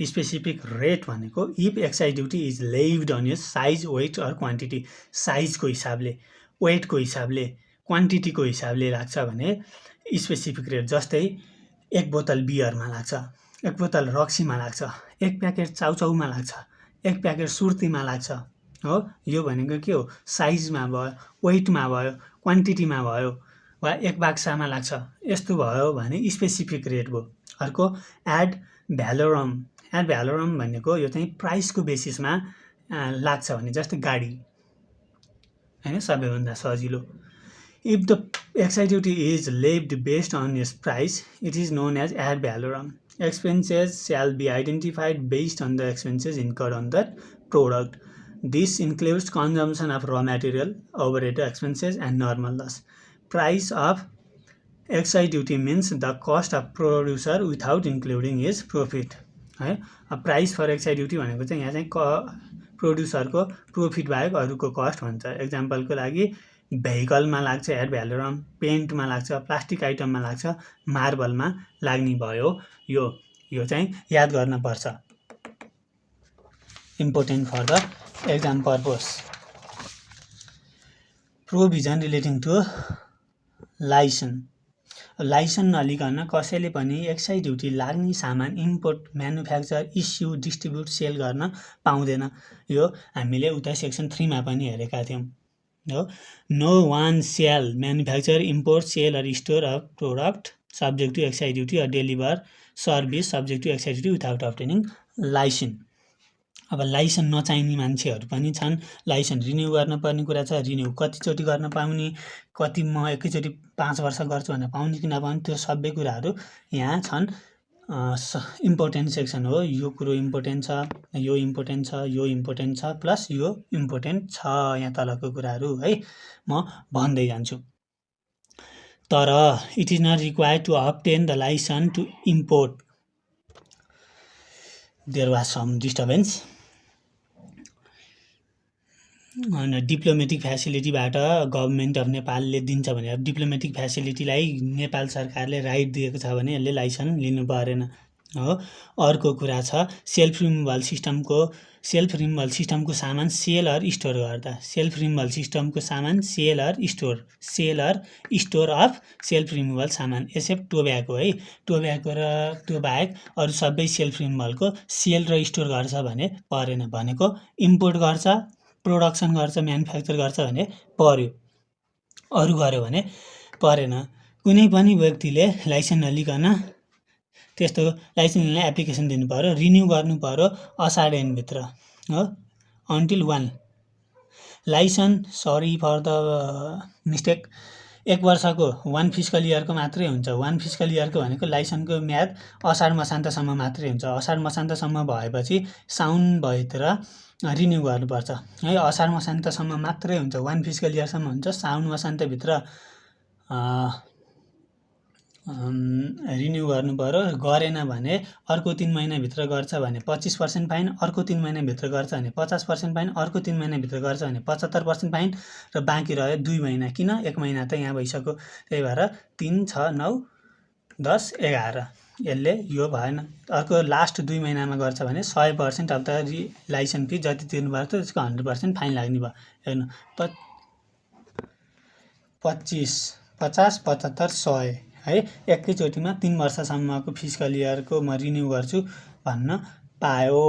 स्पेसिफिक रेट भनेको if excise duty is levied on यो साइज, वेट अर क्वान्टिटी, साइजको हिसाबले, वेटको हिसाबले, क्वान्टिटीको हिसाबले लाग्छ भने स्पेसिफिक रेट। जस्तै एक बोतल बियरमा लाग्छ, एक बोतल रक्सीमा लाग्छ, एक प्याकेट चाउचाउमा लाग्छ, एक प्याकेट सुर्तीमा लाग्छ हो। यो भनेको के हो, साइजमा भयो, वेटमा भयो, क्वान्टिटीमा भयो वा एक बाक्सामा लाग्छ, यस्तो भयो भने स्पेसिफिक रेट भयो। अर्को एड भ्यालोरम भनेको यो चाहिँ प्राइसको बेसिसमा लाग्छ भने, जस्तै गाडी हैन, सबैभन्दा सजिलो। If the excise duty is levied based on यस price it is known as ad valorem. Expenses shall be identified based on the expenses incurred on that product. This includes consumption of raw material, overhead expenses and normal loss. Price of excise duty means the cost of producer without including his profit. है, price for excise duty भनेको चाहिँ यहाँ चाहिँ प्रोड्युसरको profit बाहेक अरूको cost भन्छ। एक्जाम्पलको लागि भेहिकलमा लाग्छ एड भ्यालोरम, पेन्टमा लाग्छ, प्लास्टिक आइटममा लाग्छ, मार्बलमा लाग्ने भयो। यो चाहिँ याद गर्न पर्छ। Important for the exam purpose. Provision relating to licence नलिकन कसैले पनि एक्साइज ड्युटी लाग्ने सामान import, manufacture, issue, distribute, sell गर्न पाउँदैन। यो हामीले उता सेक्सन 3 मा पनि हेरेका थियौँ हो। No one shall manufacture, import, sell or store a product subject to excise duty or deliver service subject to excise duty without obtaining licence. अब लाइसेन्स नचाहिने मान्छेहरू पनि छन्। लाइसेन्स रिन्यू गर्नुपर्ने कुरा छ। रिन्यू कतिचोटि गर्न पाउने, कति म एकैचोटि 5 वर्ष गर्छु भनेर पाउने कि नपाउने, त्यो सबै कुराहरू यहाँ छन्। इम्पोर्टेन्ट सेक्सन हो। यो कुरो इम्पोर्टेन्ट छ, यो इम्पोर्टेन्ट छ, यो इम्पोर्टेन्ट छ, प्लस यो इम्पोर्टेन्ट छ। यहाँ तलको कुराहरू है म भन्दै जान्छु। तर it is not required to obtain the licence to import. There was some disturbance. Diplomatic फ्यासिलिटीबाट गभर्मेन्ट अफ नेपालले दिन्छ भने, अब डिप्लोमेटिक फ्यासिलिटीलाई नेपाल सरकारले राइट दिएको छ भने यसले लाइसेन्स लिनु परेन हो। अर्को कुरा छ सेल्फ रिमुभल सिस्टमको सामान सेल अर स्टोर गर्दा। सेल्फ रिमुभल सिस्टमको सामान sale or store of self removal सामान एक्सेप्ट टोब्याको है। टोब्याको र त्यो बाहेक अरू सबै सेल्फ रिमुभलको सेल र स्टोर गर्छ भने परेन। भनेको इम्पोर्ट गर्छ, प्रोडक्सन गर्छ, म्यानुफ्याक्चर गर्छ भने पर्यो, अरू गर्यो भने परेन। कुनै पनि व्यक्तिले लाइसेन्स नलिकन त्यस्तो लाइसेन्स लिने एप्लिकेसन दिनु पऱ्यो, रिन्यू गर्नु पऱ्यो असाढ एन्डभित्र हो। Until 1 licence, sorry for the mistake, 1 वर्षको 1 फिस्कल इयरको मात्रै हुन्छ। 1 फिस्कल इयरको भनेको लाइसेन्सको म्याद असाढ मसान्तसम्म मात्रै हुन्छ। असाढ मसान्तसम्म भएपछि साउन भित्र रिन्यू गर्नुपर्छ है। असाढ मसान्तसम्म मात्रै हुन्छ, 1 फिस्कल इयरसम्म हुन्छ। साउन मसान्तभित्र रिन्यू गर्नु पऱ्यो। गरेन भने अर्को 3 महिनाभित्र गर्छ भने 25% फाइन, अर्को 3 महिनाभित्र गर्छ भने 50% फाइन, अर्को 3 महिनाभित्र गर्छ भने 75% फाइन र बाँकी रह्यो 2 महिना। किन 1 महिना त यहाँ भइसक्यो, त्यही भएर 3, 6, 9, 10, 11 यसले यो भएन। अर्को लास्ट 2 महिनामा गर्छ भने 100% अफ द लाइसेन्स फी जति तिर्नुपर्छ त्यसको 100% फाइन लाग्ने भयो। हेर्नु 25, 50, 75, 100 है। एकैचोटिमा 3 वर्षसम्मको फिस्कल इयरको म रिन्यू गर्छु भन्न पायो।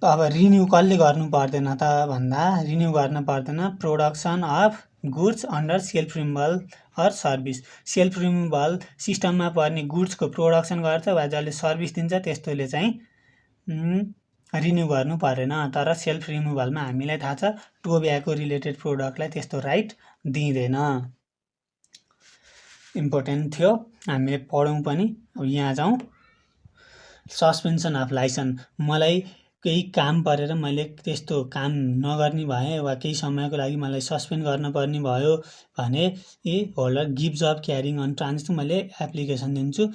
अब रिन्यू कसले गर्नु पर्दैन त भन्दा, रिन्यू गर्न पर्दैन production of goods under self removal or service. Self removal सिस्टममा पर्ने गुड्सको प्रोडक्सन गर्छ वा जसले सर्भिस दिन्छ त्यस्तोले चाहिँ रिन्यू गर्नु परेन। तर सेल्फ रिमुभलमा हामीलाई थाहा छ टोब्याको रिलेटेड प्रोडक्टलाई त्यस्तो राइट दिँदैन। इम्पोर्टेन्ट थियो, हामीले पढौँ पनि। अब यहाँ जाउँ, सस्पेन्सन अफ लाइसेन्स। मलाई केही काम परेर मैले त्यस्तो काम नगर्ने भएँ वा केही समयको लागि मलाई सस्पेन्ड गर्न पर्ने भयो भने holder gives up carrying on transaction मैले एप्लिकेसन दिन्छु।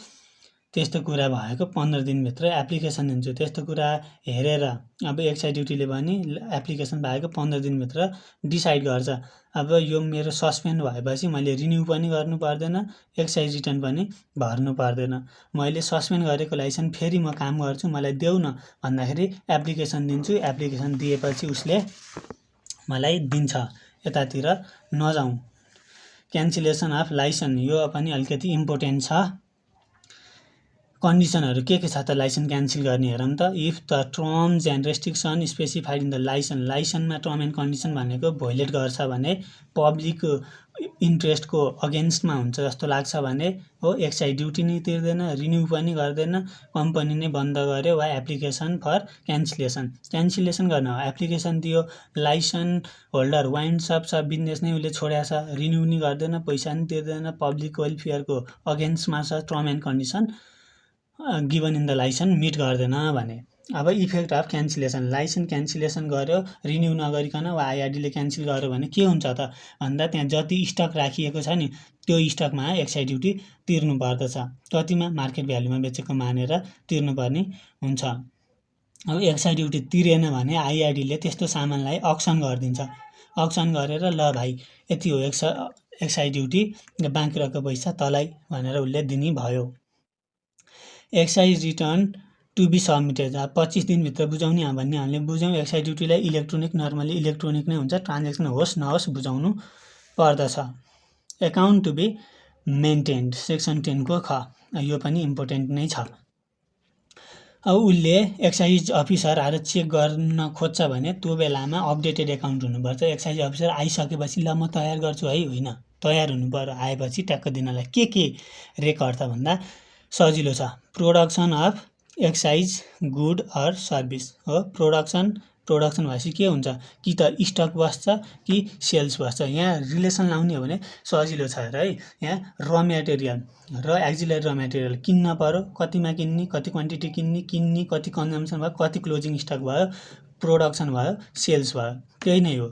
त्यस्तो कुरा भएको 15 दिनभित्र एप्लिकेसन दिन्छु। त्यस्तो कुरा हेरेर अब एक्साइज ड्युटीले पनि एप्लिकेसन भएको 15 दिनभित्र डिसाइड गर्छ। अब यो मेरो सस्पेन्ड भएपछि मैले रिन्यू पनि गर्नु पर्दैन, एक्साइज रिटर्न पनि भर्नु पर्दैन। मैले सस्पेन्ड गरेको लाइसेन्स फेरि म काम गर्छु, मलाई देऊ न भन्दाखेरि एप्लिकेसन दिन्छु। एप्लिकेसन दिएपछि उसले मलाई दिन्छ। यतातिर नजाउँ। क्यान्सलेसन अफ लाइसेन्स, यो पनि अलिकति इम्पोर्टेन्ट छ। कन्डिसनहरू के छ त लाइसेन्स क्यान्सल गर्ने हेरौँ त। If the terms and restriction specified in the लाइसेन्समा टर्म एन्ड कन्डिसन भनेको भोइलेट गर्छ भने, पब्लिक इन्ट्रेस्टको अगेन्स्टमा हुन्छ जस्तो लाग्छ भने हो एक्साइज ड्युटी नै तिर्दैन, रिन्यू पनि गर्दैन, कम्पनी नै बन्द गर्यो वा एप्लिकेसन फर क्यान्सलेसन गर्न हो। एप्लिकेसन दियो, लाइसेन्स होल्डर वाइन्ड्स अप छ, बिजनेस नै उसले छोड्या छ, रिन्यू नि गर्दैन, पैसा नि तिर्दैन, पब्लिक वेलफेयरको अगेन्स्टमा छ, term and condition given in the licence meet गर्दैन भने। अब effect of cancellation, licence cancellation गर्यो रिन्यू नगरिकन वा आइआरडीले क्यान्सल गर्यो भने के हुन्छ त भन्दा, त्यहाँ जति स्टक राखिएको छ नि त्यो स्टकमा एक्साइज ड्युटी तिर्नु पर्दछ। कतिमा? मार्केट भ्यालुमा बेचेको मानेर तिर्नुपर्ने हुन्छ। अब एक्साइज ड्युटी तिरेन भने आइआरडीले त्यस्तो सामानलाई अक्सन गरिदिन्छ। अक्सन गरेर ल भाइ यति हो एक्साइज ड्युटी, बाँकी रहेको पैसा तँलाई भनेर उसले दिने भयो। Excise return to be submitted, 25 दिनभित्र बुझाउने भन्ने हामीले बुझ्यौँ। एक्साइज ड्युटीलाई इलेक्ट्रोनिक, नर्मली इलेक्ट्रोनिक नै हुन्छ, ट्रान्जेक्सन होस् नहोस् बुझाउनु पर्दछ। Account to be maintained, section 10 को ख, यो पनि इम्पोर्टेन्ट नै छ। अब उसले एक्साइज अफिसर आएर चेक गर्न खोज्छ भने त्यो बेलामा अपडेटेड एकाउन्ट हुनुपर्छ। एक्साइज अफिसर आइसकेपछि ल म तयार गर्छु है, होइन, तयार हुनु पर्यो। आएपछि ट्याक्क दिनलाई के रेकर्ड त भन्दा सजिलो छ। Production of excise good or service हो। प्रोडक्सन भएपछि के हुन्छ, कि त स्टक बस्छ कि सेल्स बस्छ। यहाँ रिलेसन लाउने हो भने सजिलो छ है। यहाँ र मेटेरियल र एक्जिलरी र मेटेरियल किन्न पर्यो, कतिमा किन्ने, कति क्वान्टिटी किन्ने, कति कन्जम्सन भयो, कति क्लोजिङ स्टक भयो, प्रोडक्सन भयो, सेल्स भयो, त्यही नै हो।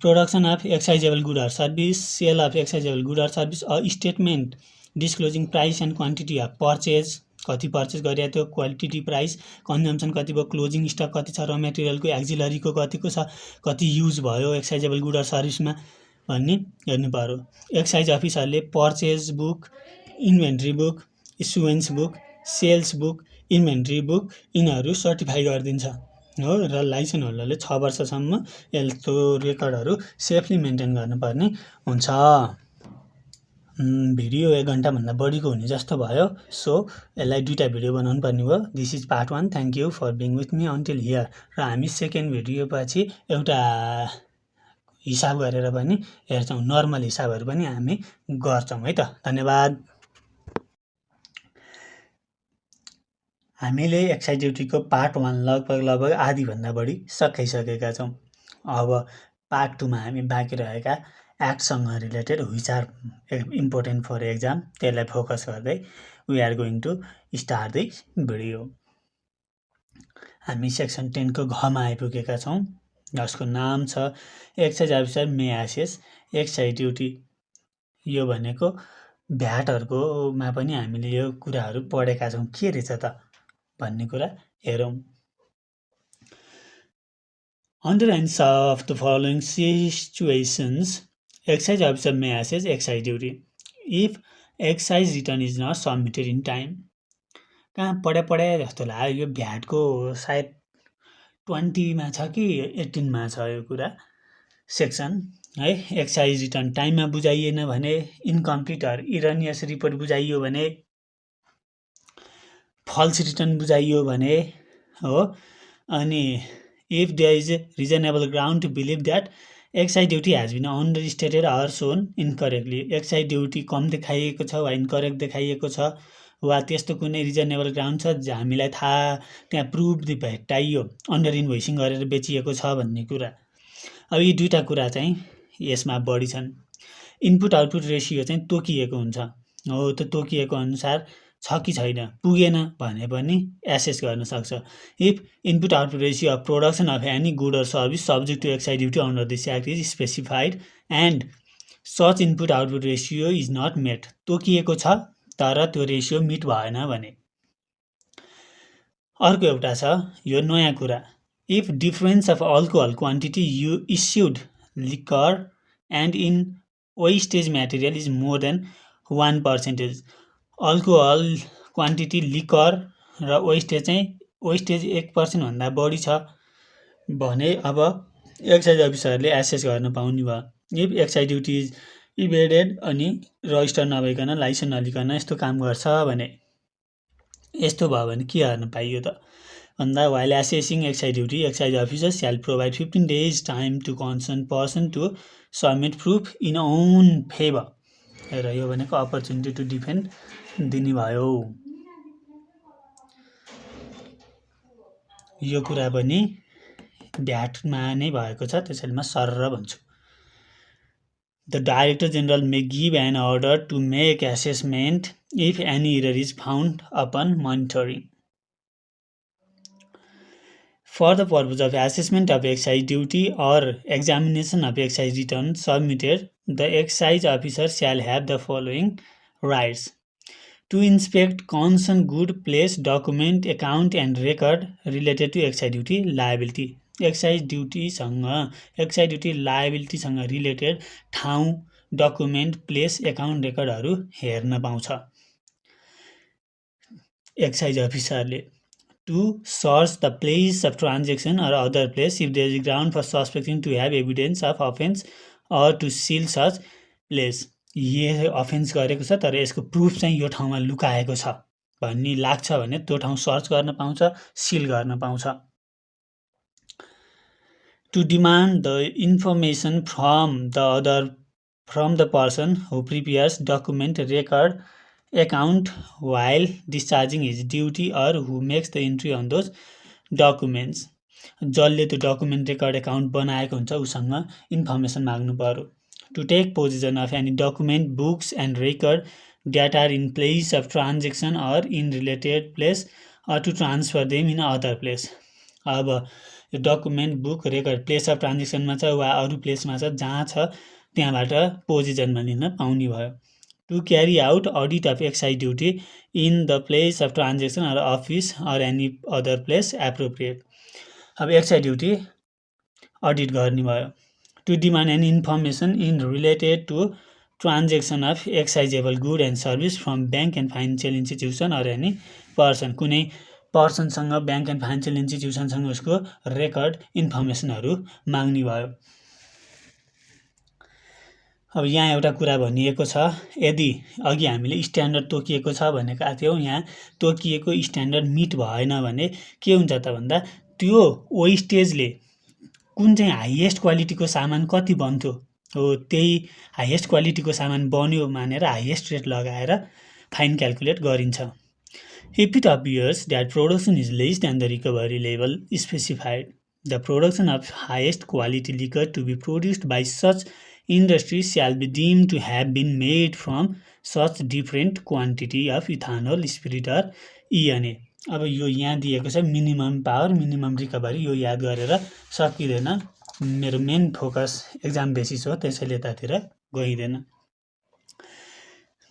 Production of excisable good or service, sale of excisable good or service, a statement disclosing price and quantity of purchase, कति पर्चेस गरिएको थियो, क्वान्टिटी, प्राइस, कन्जम्सन कति भयो, क्लोजिङ स्टक कति छ, र मेटेरियलको एक्जिलरीको कतिको छ, कति युज भयो एक्साइजेबल गुड अर सर्भिसमा भन्ने हेर्नु पर्यो। एक्साइज अफिसरले purchase book, inventory book, issuance book, sales book, inventory book यिनीहरू सर्टिफाई गरिदिन्छ हो र लाइसेन्स होल्डरले 6 वर्षसम्म यस्तो रेकर्डहरू सेफली मेन्टेन गर्नुपर्ने हुन्छ। भिडियो 1 घन्टाभन्दा बढीको हुने जस्तो भयो, सो यसलाई 2टा भिडियो बनाउनु पर्ने भयो। This is part 1। Thank you for being with me until here. र हामी सेकेन्ड भिडियोपछि एउटा हिसाब गरेर पनि हेर्छौँ, नर्मल हिसाबहरू पनि हामी गर्छौँ है त। धन्यवाद। हामीले एक्साइज ड्युटीको पार्ट 1 लगभग आधीभन्दा बढी सकाइसकेका छौँ। अब पार्ट 2मा हामी बाँकी रहेका एक्टसँग related which are important for exam त्यसलाई फोकस गर्दै we are going to start this video. हामी सेक्सन 10 को घमा आइपुगेका छौँ, जसको नाम छ excise officer may assess excise duty. यो भनेको भ्याटहरूकोमा पनि हामीले यो कुराहरू पढेका छौँ, के रहेछ त भन्ने कुरा हेरौँ। Under any of the following situations, excise officer may assess excise duty if excise return is not submitted in time. कहाँ पढे जस्तो लाग्यो, यो भ्याटको सायद 20मा छ कि 18मा छ यो कुरा सेक्सन है। एक्साइज रिटर्न टाइममा बुझाइएन भने, इन्कम्प्लिट अर इरनियस रिपोर्ट बुझाइयो भने, फल्स रिटर्न बुझाइयो भने हो, अनि if there is a reasonable ground to believe that excise duty has been understated or shown incorrectly, excise duty कम देखाइएको छ वा इन्करेक्ट देखाइएको छ वा त्यस्तो कुनै रिजनेबल ग्राउन्ड छ हामीलाई थाहा त्यहाँ प्रुफ भेट्टाइयो अन्डर इन्भोइसिङ गरेर बेचिएको छ भन्ने कुरा। अब यी दुईटा कुरा चाहिँ यसमा बढी छन्। इनपुट आउटपुट रेसियो चाहिँ तोकिएको हुन्छ हो, त्यो तोकिएको अनुसार छ कि छैन, पुगेन भने पनि एसेस गर्न सक्छ। If input output ratio of production of any good or service subject to excise duty under this act is specified and such input output ratio is not met, तोकिएको छ तर त्यो रेसियो मिट भएन भने। अर्को एउटा छ यो नयाँ कुरा, if difference of alcohol quantity you issued liquor and in wastage material is more than 1%, alcohol quantity liquor र वेस्टेज चाहिँ वेस्टेज 1% भन्दा बढी छ भने अब एक्साइज अफिसरले एसेस गर्न पाउने भयो। इफ एक्साइज ड्युटी इज इभेडेड अनि रजिस्टर नभइकन लाइसेन्स नलिकन यस्तो काम गर्छ भने, यस्तो भयो भने के गर्न पाइयो त भन्दा, while assessing excise duty, excise officer shall provide 15 days time to concerned person to submit proof in own favor। र यो भनेको अपर्च्युनिटी टु डिफेन्ड दिने भयो। यो कुरा पनि भ्याटमा नै भएको छ, त्यसैले म सरर भन्छु। The Director General may give an order to make assessment if any error is found upon monitoring. For the purpose of assessment of excise duty or examination of excise return submitted, the excise officer shall have the following rights: to inspect concerned good, place, document, account and record related to excise duty liability। Excise duty लायबिलिटीसँग related ठाउँ, document, place, account, रेकर्डहरू हेर्न पाउँछ excise अफिसरले। to search the place of transaction or other place if there is ground for suspecting to have evidence of offense or to seal such place। यो offence गरेको छ तर यसको प्रुफ चाहिँ यो ठाउँमा लुकाएको छ भन्ने लाग्छ भने त्यो ठाउँ सर्च गर्न पाउँछ, सिल गर्न पाउँछ। to demand the information from the person who prepares document, record, account while discharging his duty or who makes the entry on those documents। जसले त्यो डकुमेन्ट, रेकर्ड, एकाउन्ट बनाएको हुन्छ उसँग इन्फर्मेसन माग्नु पर्यो। to take possession of any document, books and record that are in place of transaction or in related place or to transfer them in other place। अब यो document, book, record place of ट्रान्जेक्सनमा छ वा अरू प्लेसमा छ जहाँ छ त्यहाँबाट पोजिसनमा लिन पाउने भयो। To carry out audit of excise duty in the place of transaction or office or any other place appropriate. अब एक्साइज ड्युटी अडिट गर्ने भयो। to demand an information in related to transaction of excisable good and service from bank and financial institution or any person. कुनै पर्सनसँग bank and financial इन्स्टिट्युसनसँग उसको record इन्फर्मेसनहरू माग्ने भयो। अब यहाँ एउटा कुरा भनिएको छ, यदि अघि हामीले स्ट्यान्डर्ड तोकिएको छ भनेका थियौँ, यहाँ तोकिएको स्ट्यान्डर्ड मिट भएन भने के हुन्छ त भन्दा त्यो वेस्टेजले कुन चाहिँ हाइएस्ट क्वालिटीको सामान कति बन्थ्यो हो त्यही हाइएस्ट क्वालिटीको सामान बन्यो मानेर हाइएस्ट रेट लगाएर फाइन क्याल्कुलेट गरिन्छ। If it appears that production is less than the recovery level specified, the production of highest quality liquor to be produced by such industry shall be deemed to have been made from such different quantity of ethanol, spirit or ENA. अब यो यहाँ दिएको छ minimum power, minimum recovery, यो याद गरेर सकिँदैन। मेरो मेन फोकस एक्जाम बेसिस हो, त्यसैले यतातिर गइँदैन।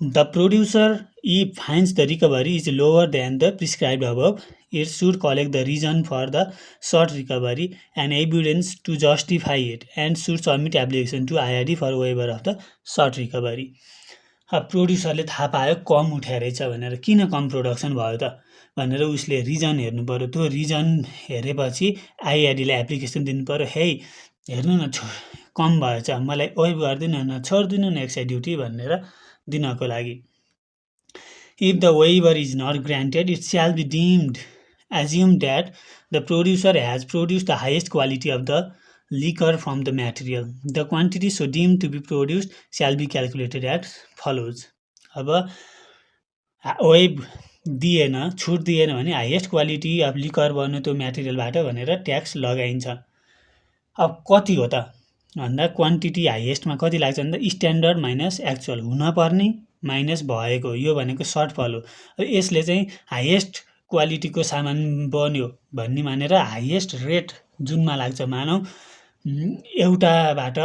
The producer, if finds the recovery is lower than the prescribed above, it should collect the reason for the short recovery and evidence to justify it and should submit application to IRD for waiver of the short recovery. अब प्रोड्युसरले थाहा पायो कम उठाएर रहेछ भनेर, किन कम production भयो त भनेर उसले रिजन हेर्नु पर्यो। त्यो रिजन हेरेपछि आइआरडीलाई एप्लिकेसन दिनु पर्यो, हे हेर्नु न कम भएछ, मलाई वेभ गरिदिनु न, छोडिदिनु न एक्साइज ड्युटी भनेर दिनको लागि। If the waiver is not granted, it shall be deemed assumed that the producer has produced the highest quality of the liquor from the material. The quantity so deemed to be produced shall be calculated as follows. अब web दिएन, छुट दिएन भने highest quality of liquor बन्यो त्यो म्याटेरियलबाट भनेर tax लगाइन्छ। अब कति हो त भन्दा क्वान्टिटी हाइएस्टमा कति लाग्छ भन्दा स्ट्यान्डर्ड माइनस एक्चुअल हुनपर्ने माइनस भएको, यो भनेको सर्टफल हो। यसले चाहिँ हाइएस्ट क्वालिटीको सामान बन्यो भन्ने मानेर हाइएस्ट रेट जुनमा लाग्छ। मानौ एउटाबाट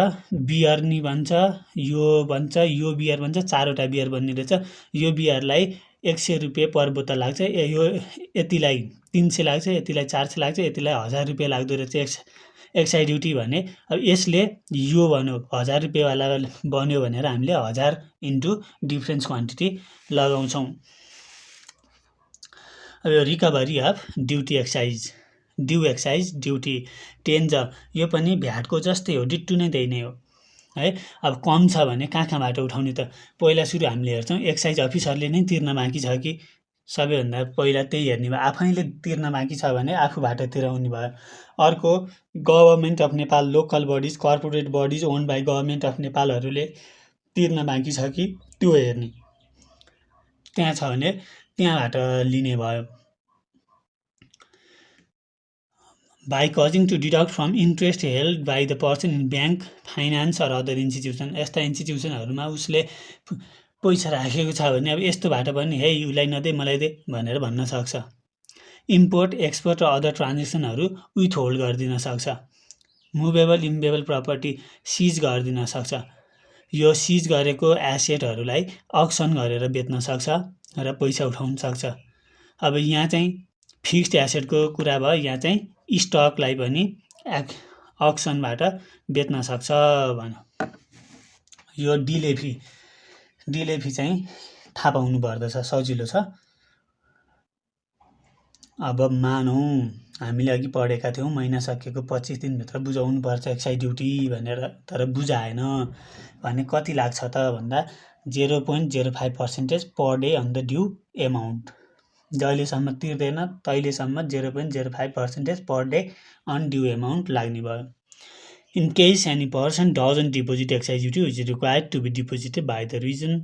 बियर नि बन्छ, यो बन्छ, यो बियर बन्छ, 4वटा बियर बन्ने रहेछ, यो बियरलाई 100 रुपियाँ पर बोतल लाग्छ, यो यतिलाई 300 लाग्छ, यतिलाई 400 लाग्छ, यतिलाई 1000 रुपियाँ लाग्दो रहेछ एक्साइज ड्युटी भने। अब यसले यो भन्यो 1000 रुपियाँवाला बन्यो भनेर हामीले 1000 इन्टु डिफ्रेन्स क्वान्टिटी लगाउँछौँ। अब यो recovery of duty excise, due excise duty 10 यो पनि भ्याटको जस्तै हो, डिट्टु नै त्यही नै हो है। अब कम छ भने कहाँबाट उठाउने त, पहिला सुरु हामीले हेर्छौँ एक्साइज अफिसरले नै तिर्न बाँकी छ कि, सबैभन्दा पहिला त्यही हेर्ने भयो। आफैले तिर्न बाँकी छ भने आफूबाट तिराउने भयो। अर्को government of Nepal, local bodies, corporate bodies owned by government of नेपालहरूले तिर्न बाँकी छ कि त्यो हेर्ने, त्यहाँ छ भने त्यहाँबाट लिने भयो। by causing to deduct from interest held by the person in bank, finance or other institution. यस्ता इन्स्टिट्युसनहरूमा उसले पैसा राखेको छ भने अब यस्तोबाट पनि हे उसलाई नदे मलाई दे भनेर भन्न सक्छ। इम्पोर्ट, एक्सपोर्ट र अदर ट्रान्जेक्सनहरू विथ होल्ड गरिदिन सक्छ। मुभेबल, इमुभेबल प्रपर्टी सिज गरिदिन सक्छ। यो सिज गरेको एसेटहरूलाई अक्सन गरेर बेच्न सक्छ र पैसा उठाउन सक्छ। अब यहाँ चाहिँ फिक्स्ड एसेटको कुरा भयो, यहाँ चाहिँ स्टकलाई पनि अक्सनबाट बेच्न सक्छ भनौँ। यो डिले फी चाहिँ थाहा पाउनु पर्दछ, सजिलो छ। अब मानौँ हामीले अघि पढेका थियौँ महिना सकिएको 25 दिनभित्र बुझाउनु पर्छ एक्साइज ड्युटी भनेर, तर बुझाएन भने कति लाग्छ त भन्दा 0.05% per day on the due amount. जहिलेसम्म तिर्दैन तहिलेसम्म 0.05% per day on due amount लाग्ने भयो। In case any person doesn't deposit excise duty which is required to be deposited by the reason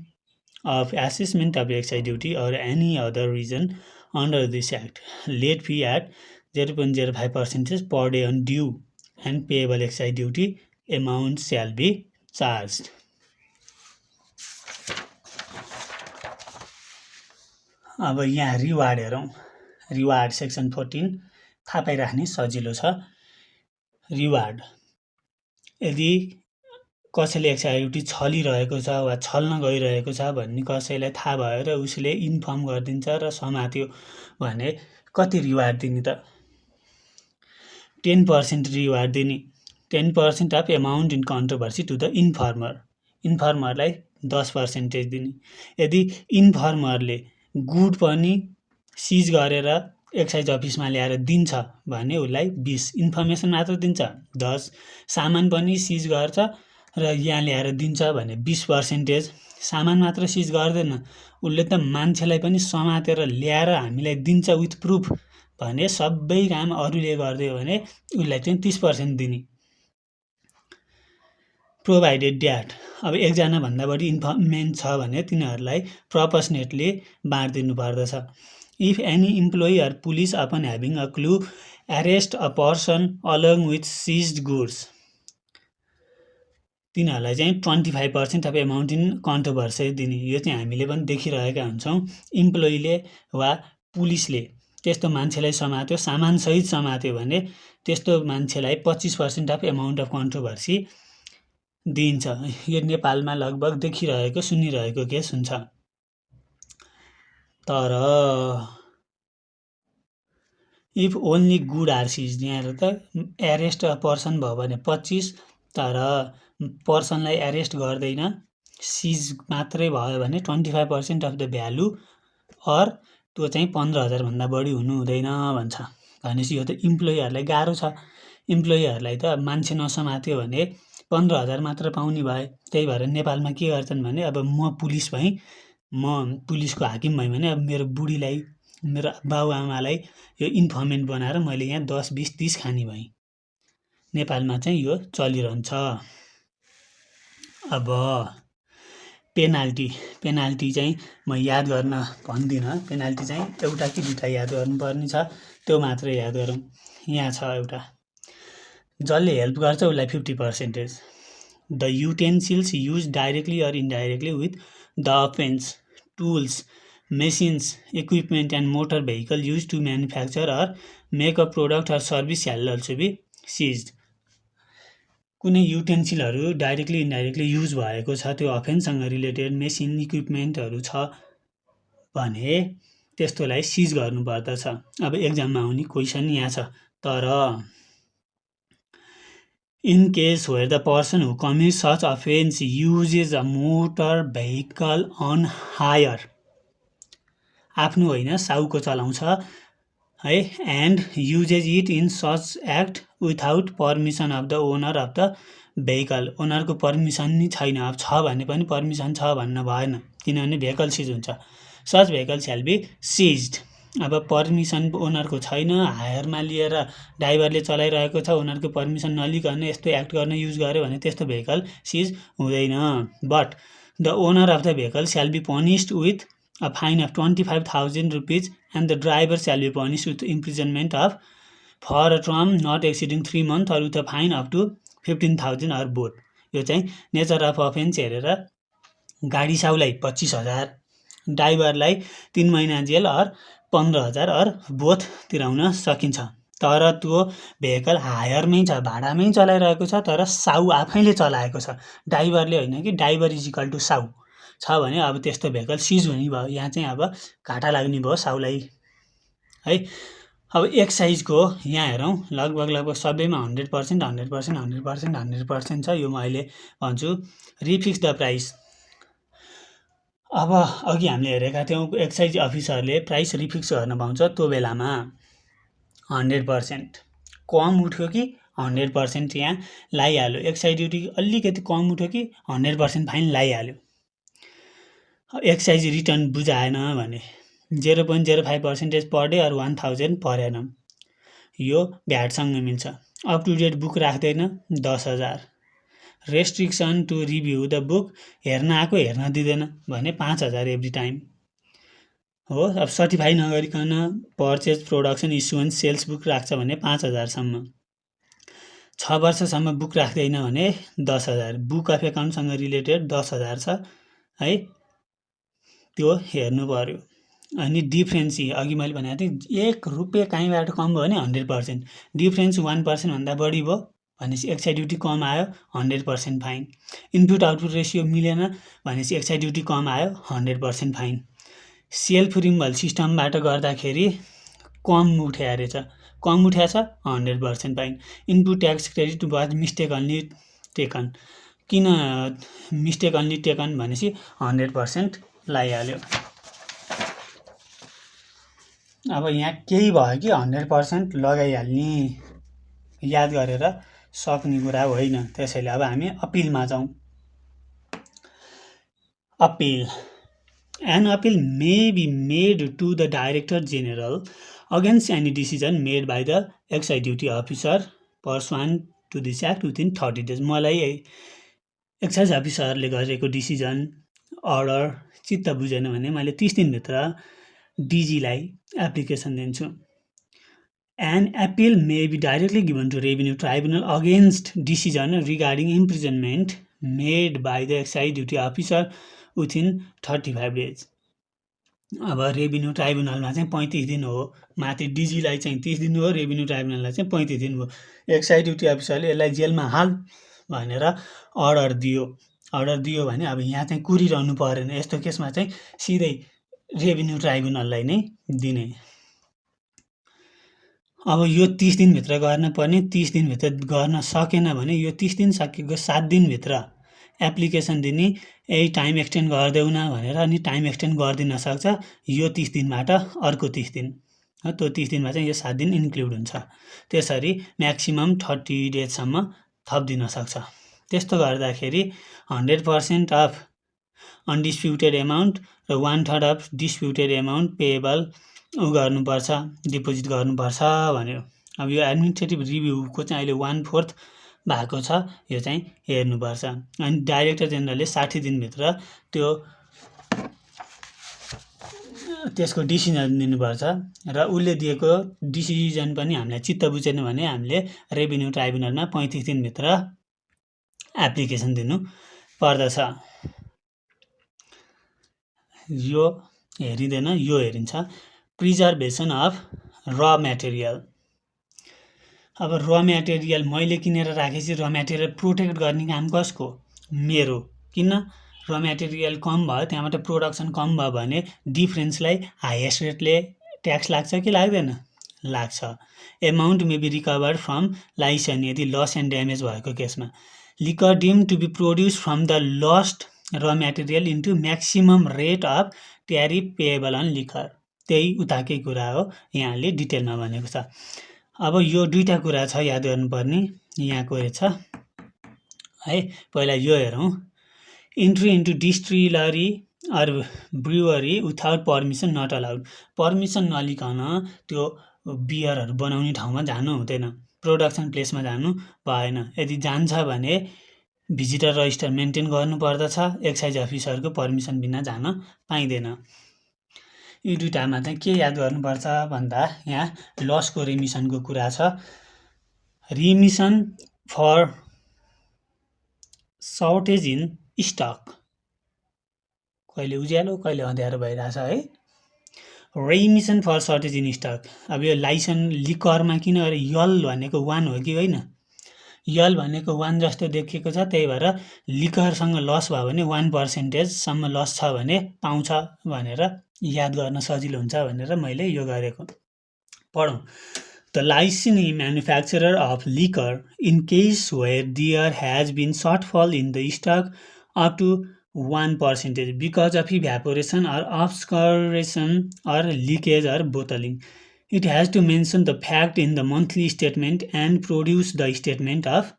of assessment of excise duty or any other reason under this act, late fee at 0.05% per day on due and payable excise duty amount shall be charged. अब यहाँ reward हेरौँ। Reward section 14 थाहा पाइराख्ने सजिलो छ। Reward, यदि कसैले excise duty छलिरहेको छ वा छल्न गइरहेको छ भन्ने कसैलाई थाहा भयो र उसले इन्फर्म गरिदिन्छ र समात्यो भने कति रिवार्ड दिने त? 10% रिवार्ड दिने। 10% of amount in controversy to the informer. इन्फर्मरलाई 10% दिने। यदि इन्फर्मरले गुड पनि सिज गरेर एक्साइज अफिसमा ल्याएर दिन्छ भने उसलाई 20, इन्फर्मेसन मात्र दिन्छ 10, सामान पनि सिज गर्छ र यहाँ ल्याएर दिन्छ भने 20%, सामान मात्र सिज गर्दैन उसले त मान्छेलाई पनि समातेर ल्याएर हामीलाई दिन्छ विथ प्रुफ भने सबै काम अरूले गरिदियो भने उसलाई चाहिँ 30% दिने। प्रोभाइडेड ड्याट, अब एकजना भन्दा बढी इन्फर्मेन्ट छ भने तिनीहरूलाई प्रपोर्सनेटली बाँडिदिनु पर्दछ। If any employee or police upon having a clue arrest a person along with seized goods, तिनीहरूलाई चाहिँ 25% अफ एमाउन्ट इन कन्ट्रोभर्सी दिने। यो चाहिँ हामीले पनि देखिरहेका हुन्छौँ। इम्प्लोइले वा पुलिसले त्यस्तो मान्छेलाई समात्यो, सामानसहित समात्यो भने त्यस्तो मान्छेलाई 25% अफ एमाउन्ट अफ कन्ट्रोभर्सी दिइन्छ। यो नेपालमा लगभग देखिरहेको सुनिरहेको केस हुन्छ। तर इफ ओन्ली गुड आर सिज, यहाँ त एरेस्ट पर्सन भयो भने 25, तर पर्सनलाई एरेस्ट गर्दैन सिज मात्रै भयो भने 25% अफ द भ्यालु अर त्यो चाहिँ 15,000 भन्दा बढी हुनु हुँदैन भन्छ। भनेपछि यो त इम्प्लोइहरूलाई गाह्रो छ। इम्प्लोइहरूलाई त मान्छे नसमात्यो भने 15,000 मात्र पाउने भए। त्यही भएर नेपालमा के गर्छन् भने अब म पुलिस भएँ, म पुलिसको हाकिम भएँ भने अब मेरो बुढीलाई, मेरो बाबुआमालाई यो इन्फर्मेन्ट बनाएर मैले यहाँ 10, 20, 30 खाने भएँ। नेपालमा चाहिँ यो चलिरहन्छ। अब पेनाल्टी चाहिँ म याद गर्न भन्दिनँ। पेनाल्टी चाहिँ एउटा कि दुईवटा याद गर्नुपर्ने छ, त्यो मात्रै याद गरौँ। यहाँ छ एउटा, जसले हेल्प गर्छ उसलाई 50%। The utensils use directly or indirectly with the offence, tools, machines, equipment and motor vehicle use to manufacture or make a product or service shall also be seized. कुनै युटेन्सिलहरू डाइरेक्टली इन्डाइरेक्टली युज भएको छ, त्यो अफेन्ससँग related machine इक्विपमेन्टहरू छ भने त्यस्तोलाई सिज गर्नुपर्दछ। अब एक्जाममा आउने क्वेसन यहाँ छ, तर in case where the person who commit such offence uses a motor vehicle on hire, आफ्नो होइन साउको चलाउँछ है, and uses it in such act without permission of the owner of the vehicle, ओनरको पर्मिसन नै छैन। अब छ भने पनि पर्मिसन छ भन्न भएन, किनभने भेहिकल सिज हुन्छ। Such vehicle shall be सिज्ड। अब पर्मिसन ओनरको छैन, हायरमा लिएर ड्राइभरले चलाइरहेको छ, ओनरको पर्मिसन नलिकन यस्तो एक्ट गर्न युज गर्यो भने त्यस्तो भेहिकल सिज हुँदैन। But the owner of the vehicle shall be punished with a fine of 25,000 rupees and the driver shall be punished with imprisonment of for a term not exceeding 3 months or with a fine up to 15,000 or both। यो चाहिँ nature of offence हेरेर गाडी साउलाई 25,000, ड्राइभरलाई 3 महिना jail or 15,000 or both तिराउन सकिन्छ। तर त्यो vehicle हायरमै छ, भाडामै चलाइरहेको छ, तर साउ आफैले चलाएको छ, ड्राइभरले होइन कि ड्राइभर इज इक्वल टु साउ छ भने अब त्यस्तो भेहिकल सिज हुने भयो। यहाँ चाहिँ अब घाटा लाग्ने भयो साउलाई है। अब एक्साइजको यहाँ हेरौँ, लगभग सबैमा 100%, 100%, 100%, 100% छ। यो म अहिले भन्छु रिफिक्स द प्राइस। अब अघि हामीले हेरेका थियौँ एक्साइज अफिसरले प्राइस रिफिक्स गर्न पाउँछ, त्यो बेलामा 100% कम उठ्यो कि 100% यहाँ लगाइहाल्यो। एक्साइज ड्युटी अलिकति कम उठ्यो कि 100% फाइन लगाइहाल्यो। एक्साइज रिटर्न बुझाएन भने 0.05% per day or 1,000 per annum, यो भ्याटसँग मिल्छ। अप टु डेट बुक राख्दैन 10,000। Restriction to review the book, हेर्न आएको हेर्न दिँदैन भने 5,000 एभ्री टाइम हो। अब सर्टिफाई नगरिकन पर्चेज, प्रोडक्सन, इस्युएन्स, सेल्स बुक राख्छ भने 5,000सम्म। 6 वर्षसम्म बुक राख्दैन भने 10,000। बुक अफ एकाउन्टसँग रिलेटेड 10,000 छ है, त्यो हेर्नु पर्यो। अनि डिफ्रेन्स अघि मैले भनेको थिएँ 1 रुपियाँ कहीँबाट कम भयो भने 100%, डिफ्रेन्स 1% भन्दा बढी भयो भनेपछि एक्साइज ड्युटी कम आयो 100% फाइन। इनपुट आउटपुट रेसियो मिलेन भनेपछि एक्साइज ड्युटी कम आयो 100% फाइन। सेल्फ रिमभल सिस्टमबाट गर्दाखेरि कम उठ्यो रहेछ कम उठाएछ 100% पाइन्। Input tax credit was mistakenly taken. किन मिस्टेकनली टेकन भनेपछि 100% लगाइहाल्यो। अब यहाँ केही भयो कि 100% लगाइहाल्ने, याद गरेर सक्ने कुरा होइन। त्यसैले अब हामी अपिलमा जाउँ। Appeal An appeal may be made to the Director General against any decision made by the excise duty officer pursuant to this act within 30 days. मलाई एक्साइज अफिसरले गरेको डिसिजन अर्डर चित्त बुझेन भने मैले 30 दिनभित्र डिजीलाई एप्लिकेसन दिन्छु। An appeal may be directly given to Revenue Tribunal against decision regarding imprisonment made by the excise duty officer within 35 days. अब revenue ट्राइब्युनलमा चाहिँ 35 दिन हो, माथि डिजीलाई चाहिँ 30 दिन हो, रेभिन्यू ट्राइब्युनललाई चाहिँ 35 दिन हो। एक्साइज ड्युटी अफिसरले यसलाई जेलमा हाल भनेर अर्डर दियो भने अब यहाँ चाहिँ कुरिरहनु परेन। यस्तो केसमा चाहिँ सिधै रेभिन्यू ट्राइब्युनललाई नै दिने। अब यो 30 दिनभित्र गर्न पर्ने, 30 दिनभित्र गर्न सकेन भने यो 30 दिन सकेको 7 दिनभित्र एप्लिकेसन दिने, यही टाइम एक्सटेन्ड गरिदेऊ न भनेर, अनि टाइम एक्सटेन्ड गरिदिन सक्छ यो 30 दिनबाट अर्को 30 दिन। त्यो 30 दिनमा चाहिँ यो 7 दिन इन्क्लुड हुन्छ। त्यसरी म्याक्सिमम 30 डेजसम्म थपिदिन सक्छ। त्यस्तो गर्दाखेरि 100% अफ अनडिस्प्युटेड एमाउन्ट र 1/3 अफ डिस्प्युटेड एमाउन्ट पेएबल गर्नुपर्छ, डिपोजिट गर्नुपर्छ भन्यो। अब यो एडमिनिस्ट्रेटिभ रिभ्यूको चाहिँ अहिले 1/4 भएको छ, यो चाहिँ हेर्नुपर्छ। अनि डाइरेक्टर जेनरलले 60 दिनभित्र त्यसको डिसिजन दिनुपर्छ र उसले दिएको डिसिजन पनि हामीलाई चित्त बुझेन भने हामीले रेभिन्यू ट्राइब्युनलमा 35 दिनभित्र एप्लिकेसन दिनु पर्दछ। यो हेरिँदैन, यो हेरिन्छ। प्रिजर्भेसन अफ र म्याटेरियल। अब र म्याटेरियल मैले किनेर राखेपछि र म्याटेरियल प्रोटेक्ट गर्ने काम कसको? मेरो। किन? र म्याटेरियल कम भयो, त्यहाँबाट प्रोडक्सन कम भयो भने डिफरेन्सलाई हाइएस्ट रेटले ट्याक्स लाग्छ कि लाग्दैन? लाग्छ। Amount may be recovered from licence, यदि लस एन्ड ड्यामेज भएको केसमा। Liquor deem to be produce from the lost raw material into maximum rate of tariff payable on liquor. त्यही उताकै कुरा हो, यहाँले डिटेलमा भनेको छ। अब यो दुईटा कुरा छ याद गर्नुपर्ने, यहाँको छ है। पहिला यो हेरौँ। Entry into distillery or brewery without permission not allowed. Permission नलिकन त्यो बियरहरू बनाउने ठाउँमा जानु हुँदैन, प्रोडक्सन प्लेसमा जानु भएन। यदि जान्छ भने भिजिटर रजिस्टर मेन्टेन गर्नुपर्दछ, एक्साइज अफिसरको पर्मिसन बिना जान पाइँदैन। यी दुईटामा चाहिँ के याद गर्नुपर्छ भन्दा यहाँ लसको रिमिसनको कुरा छ। Remission for shortage in stock. कहिले उज्यालो कहिले अँध्यारो भइरहेछ है। Remission for shortage in stock. अब यो लाइसेन्स लिकरमा किन अरे यल भनेको 1 हो कि होइन? यल भनेको 1 जस्तो देखिएको छ, त्यही भएर लिकरसँग लस भयो भने 1%सम्म लस छ भने पाउँछ भनेर याद गर्न सजिलो हुन्छ भनेर मैले यो गरेको। पढौँ। The licensing manufacturer of liquor in case where there has been shortfall in the stock up to 1% because of evaporation or obscuration or leakage or bottling. It has to mention the fact in the monthly statement and produce the statement of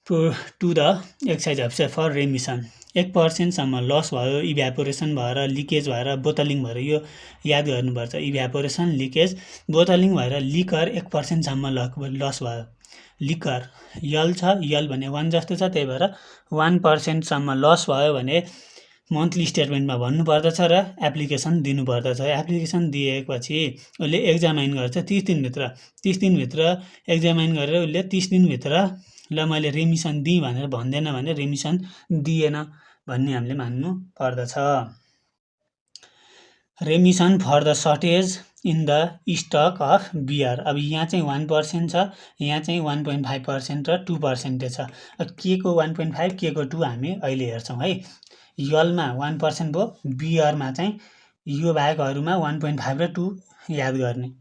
to the excise officer for remission. 1% सम्म loss भयो, evaporation भएर, leakage भएर, बोतलिङ भएर, यो याद गर्नुपर्छ। Evaporation, leakage, बोतलिङ भएर liquor 1% सम्म लस भयो। लिकर यल छ, यल भने 1 जस्तो छ, त्यही भएर 1% सम्म लस भयो भने मन्थली स्टेटमेन्टमा भन्नुपर्दछ र एप्लिकेसन दिनुपर्दछ। एप्लिकेसन दिएपछि उसले एक्जामाइन गर्छ 30 दिनभित्र। 30 दिनभित्र एक्जामाइन गरेर उसले 30 दिनभित्र ल मैले रेमिसन दिएँ भनेर भन्दैन भने रेमिसन दिएन भन्ने हामीले मान्नु पर्दछ। Remission for the shortage in the stock of beer. अब यहाँ चाहिँ 1% छ, यहाँ चाहिँ 1.5% र 2% छ। के को 1.5 के को 2 हामी अहिले हेर्छौँ है। यलमा 1% भयो, बियरमा चाहिँ यो बाहेकहरूमा 1.5 र 2 याद गर्ने।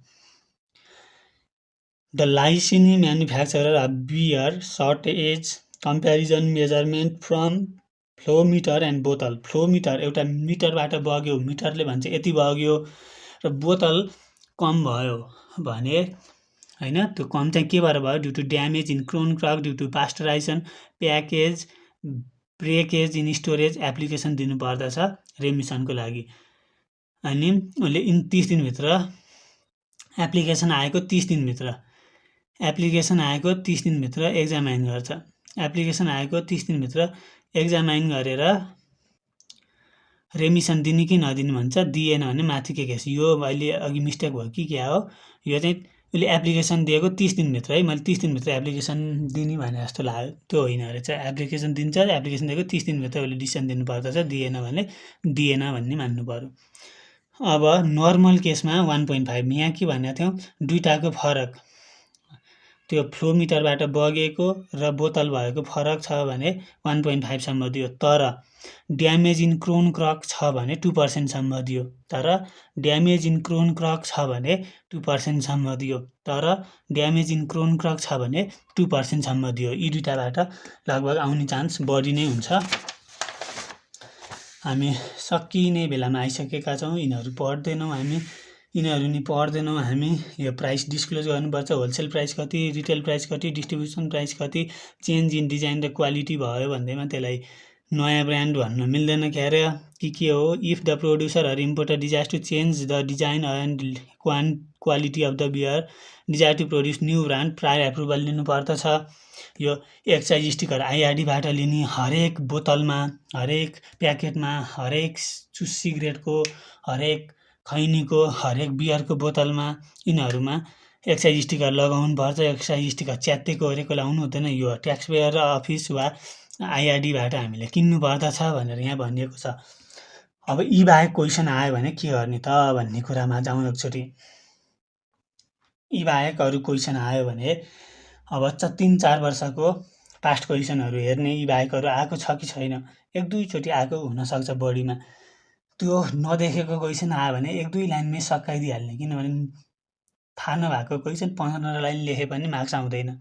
The licensee manufacturer of beer short as comparison measurement from flow meter and बोतल। फ्लो मिटर एउटा मिटरबाट बग्यो, मिटरले भन्छ यति बग्यो, र बोतल कम भयो भने होइन, त्यो कम चाहिँ के भएर भयो? Due to damage in crown cork, due to pasteurisation, package, breakage in storage application दिनु पर्दछ रेमिसनको लागि। अनि उसले 30 दिनभित्र एप्लिकेसन आएको 30 दिनभित्र एक्जामाइन गर्छ। एप्लिकेसन आएको 30 दिनभित्र एक्जामाइन गरेर रेमिसन दिने कि नदिने भन्छ। दिएन भने माथि के छ, यो अहिले अघि मिस्टेक भयो कि क्या हो, यो चाहिँ उसले एप्लिकेसन दिएको 30 दिनभित्र है, मैले 30 दिनभित्र एप्लिकेसन दिने भने जस्तो लाग्यो, त्यो होइन रहेछ। एप्लिकेसन दिन्छ, एप्लिकेसन दिएको 30 दिनभित्र उसले डिसिसन दिनु पर्दछ, दिएन भने दिएन भन्ने मान्नु पर्यो। अब नर्मल केसमा 1.5, यहाँ के भनेको थियौँ, दुईटाको फरक, त्यो फ्लो मिटरबाट बगेको र बोतल भएको फरक छ भने 1.5 सम्म दियो। तर ड्यामेज इन क्रोन क्रक छ भने 2% सम्म दियो। तर ड्यामेज इन क्रोन क्रक छ भने 2% सम्म दियो। तर ड्यामेज इन क्रोन क्रक छ भने 2% सम्म दियो। यी दुईटाबाट लगभग आउने चान्स बढी नै हुन्छ। हामी सकिने बेलामा आइसकेका छौँ। यिनीहरू पढ्दैनौँ हामी। यो प्राइस डिस्क्लोज गर्नुपर्छ, होलसेल प्राइस कति, रिटेल प्राइस कति, डिस्ट्रिब्युसन प्राइस कति, चेन्ज इन डिजाइन र क्वालिटी भयो भन्दैमा त्यसलाई नयाँ ब्रान्ड भन्न मिल्दैन क्यारे के हो। If the producer or importer desires to change the design and quality of the beer, desire to produce new brand, prior approval लिनु पर्दछ। यो एक्साइज स्टिकर आइआरडीबाट लिने, हरेक बोतलमा, हरेक प्याकेटमा, हरेक सिगरेटको, हरेक खैनीको, हरेक बियरको बोतलमा, यिनीहरूमा एक्साइज स्टिकर लगाउनु पर्छ। एक्साइज स्टिकर च्यातेको ओरेको लाउनु हुँदैन। यो ट्याक्स पेयर र अफिस वा आइआरडीबाट हामीले किन्नु पर्दछ भनेर यहाँ भनिएको छ। अब यी बाहेक क्वेसन आयो भने के गर्ने त भन्ने कुरामा जाउँ एकचोटि। यी बाहेक अरू क्वेसन आयो भने अब 3-4 वर्षको पास्ट क्वेसनहरू हेर्ने, यी बाहेकहरू आएको छ कि छैन। 1-2चोटि आएको हुनसक्छ बढीमा। त्यो नदेखेको क्वेसन आयो भने 1-2 लाइनमै सकाइदिइहाल्ने, किनभने थाहा नभएको क्वेसन 15 लाइन लेखे पनि मार्क्स आउँदैन।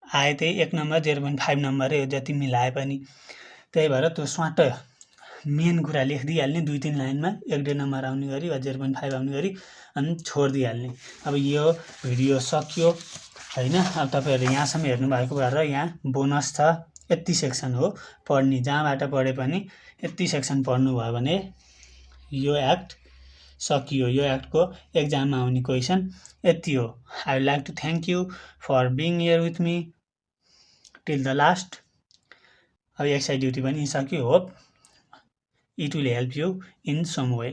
आए त्यही 1 नम्बर 0.5 नम्बरै हो जति मिलाए पनि। त्यही भएर त्यो स्वाट मेन कुरा लेखिदिइहाल्ने 2-3 लाइनमा, 1-1.5 नम्बर आउने गरी वा 0.5 आउने गरी, अनि छोडिदिइहाल्ने। अब यो भिडियो सकियो होइन। अब तपाईँहरू यहाँसम्म हेर्नुभएको भएर यहाँ बोनस छ, यति सेक्सन हो पढ्ने। जहाँबाट पढे पनि यति सेक्सन पढ्नुभयो भने यो एक्ट सकियो। यो एक्टको एक्जाममा आउने क्वेसन यति हो। I would like to thank you for being here with me till the last. अब एक्साइज ड्युटी पनि सकियो। Hope it will help you in some way.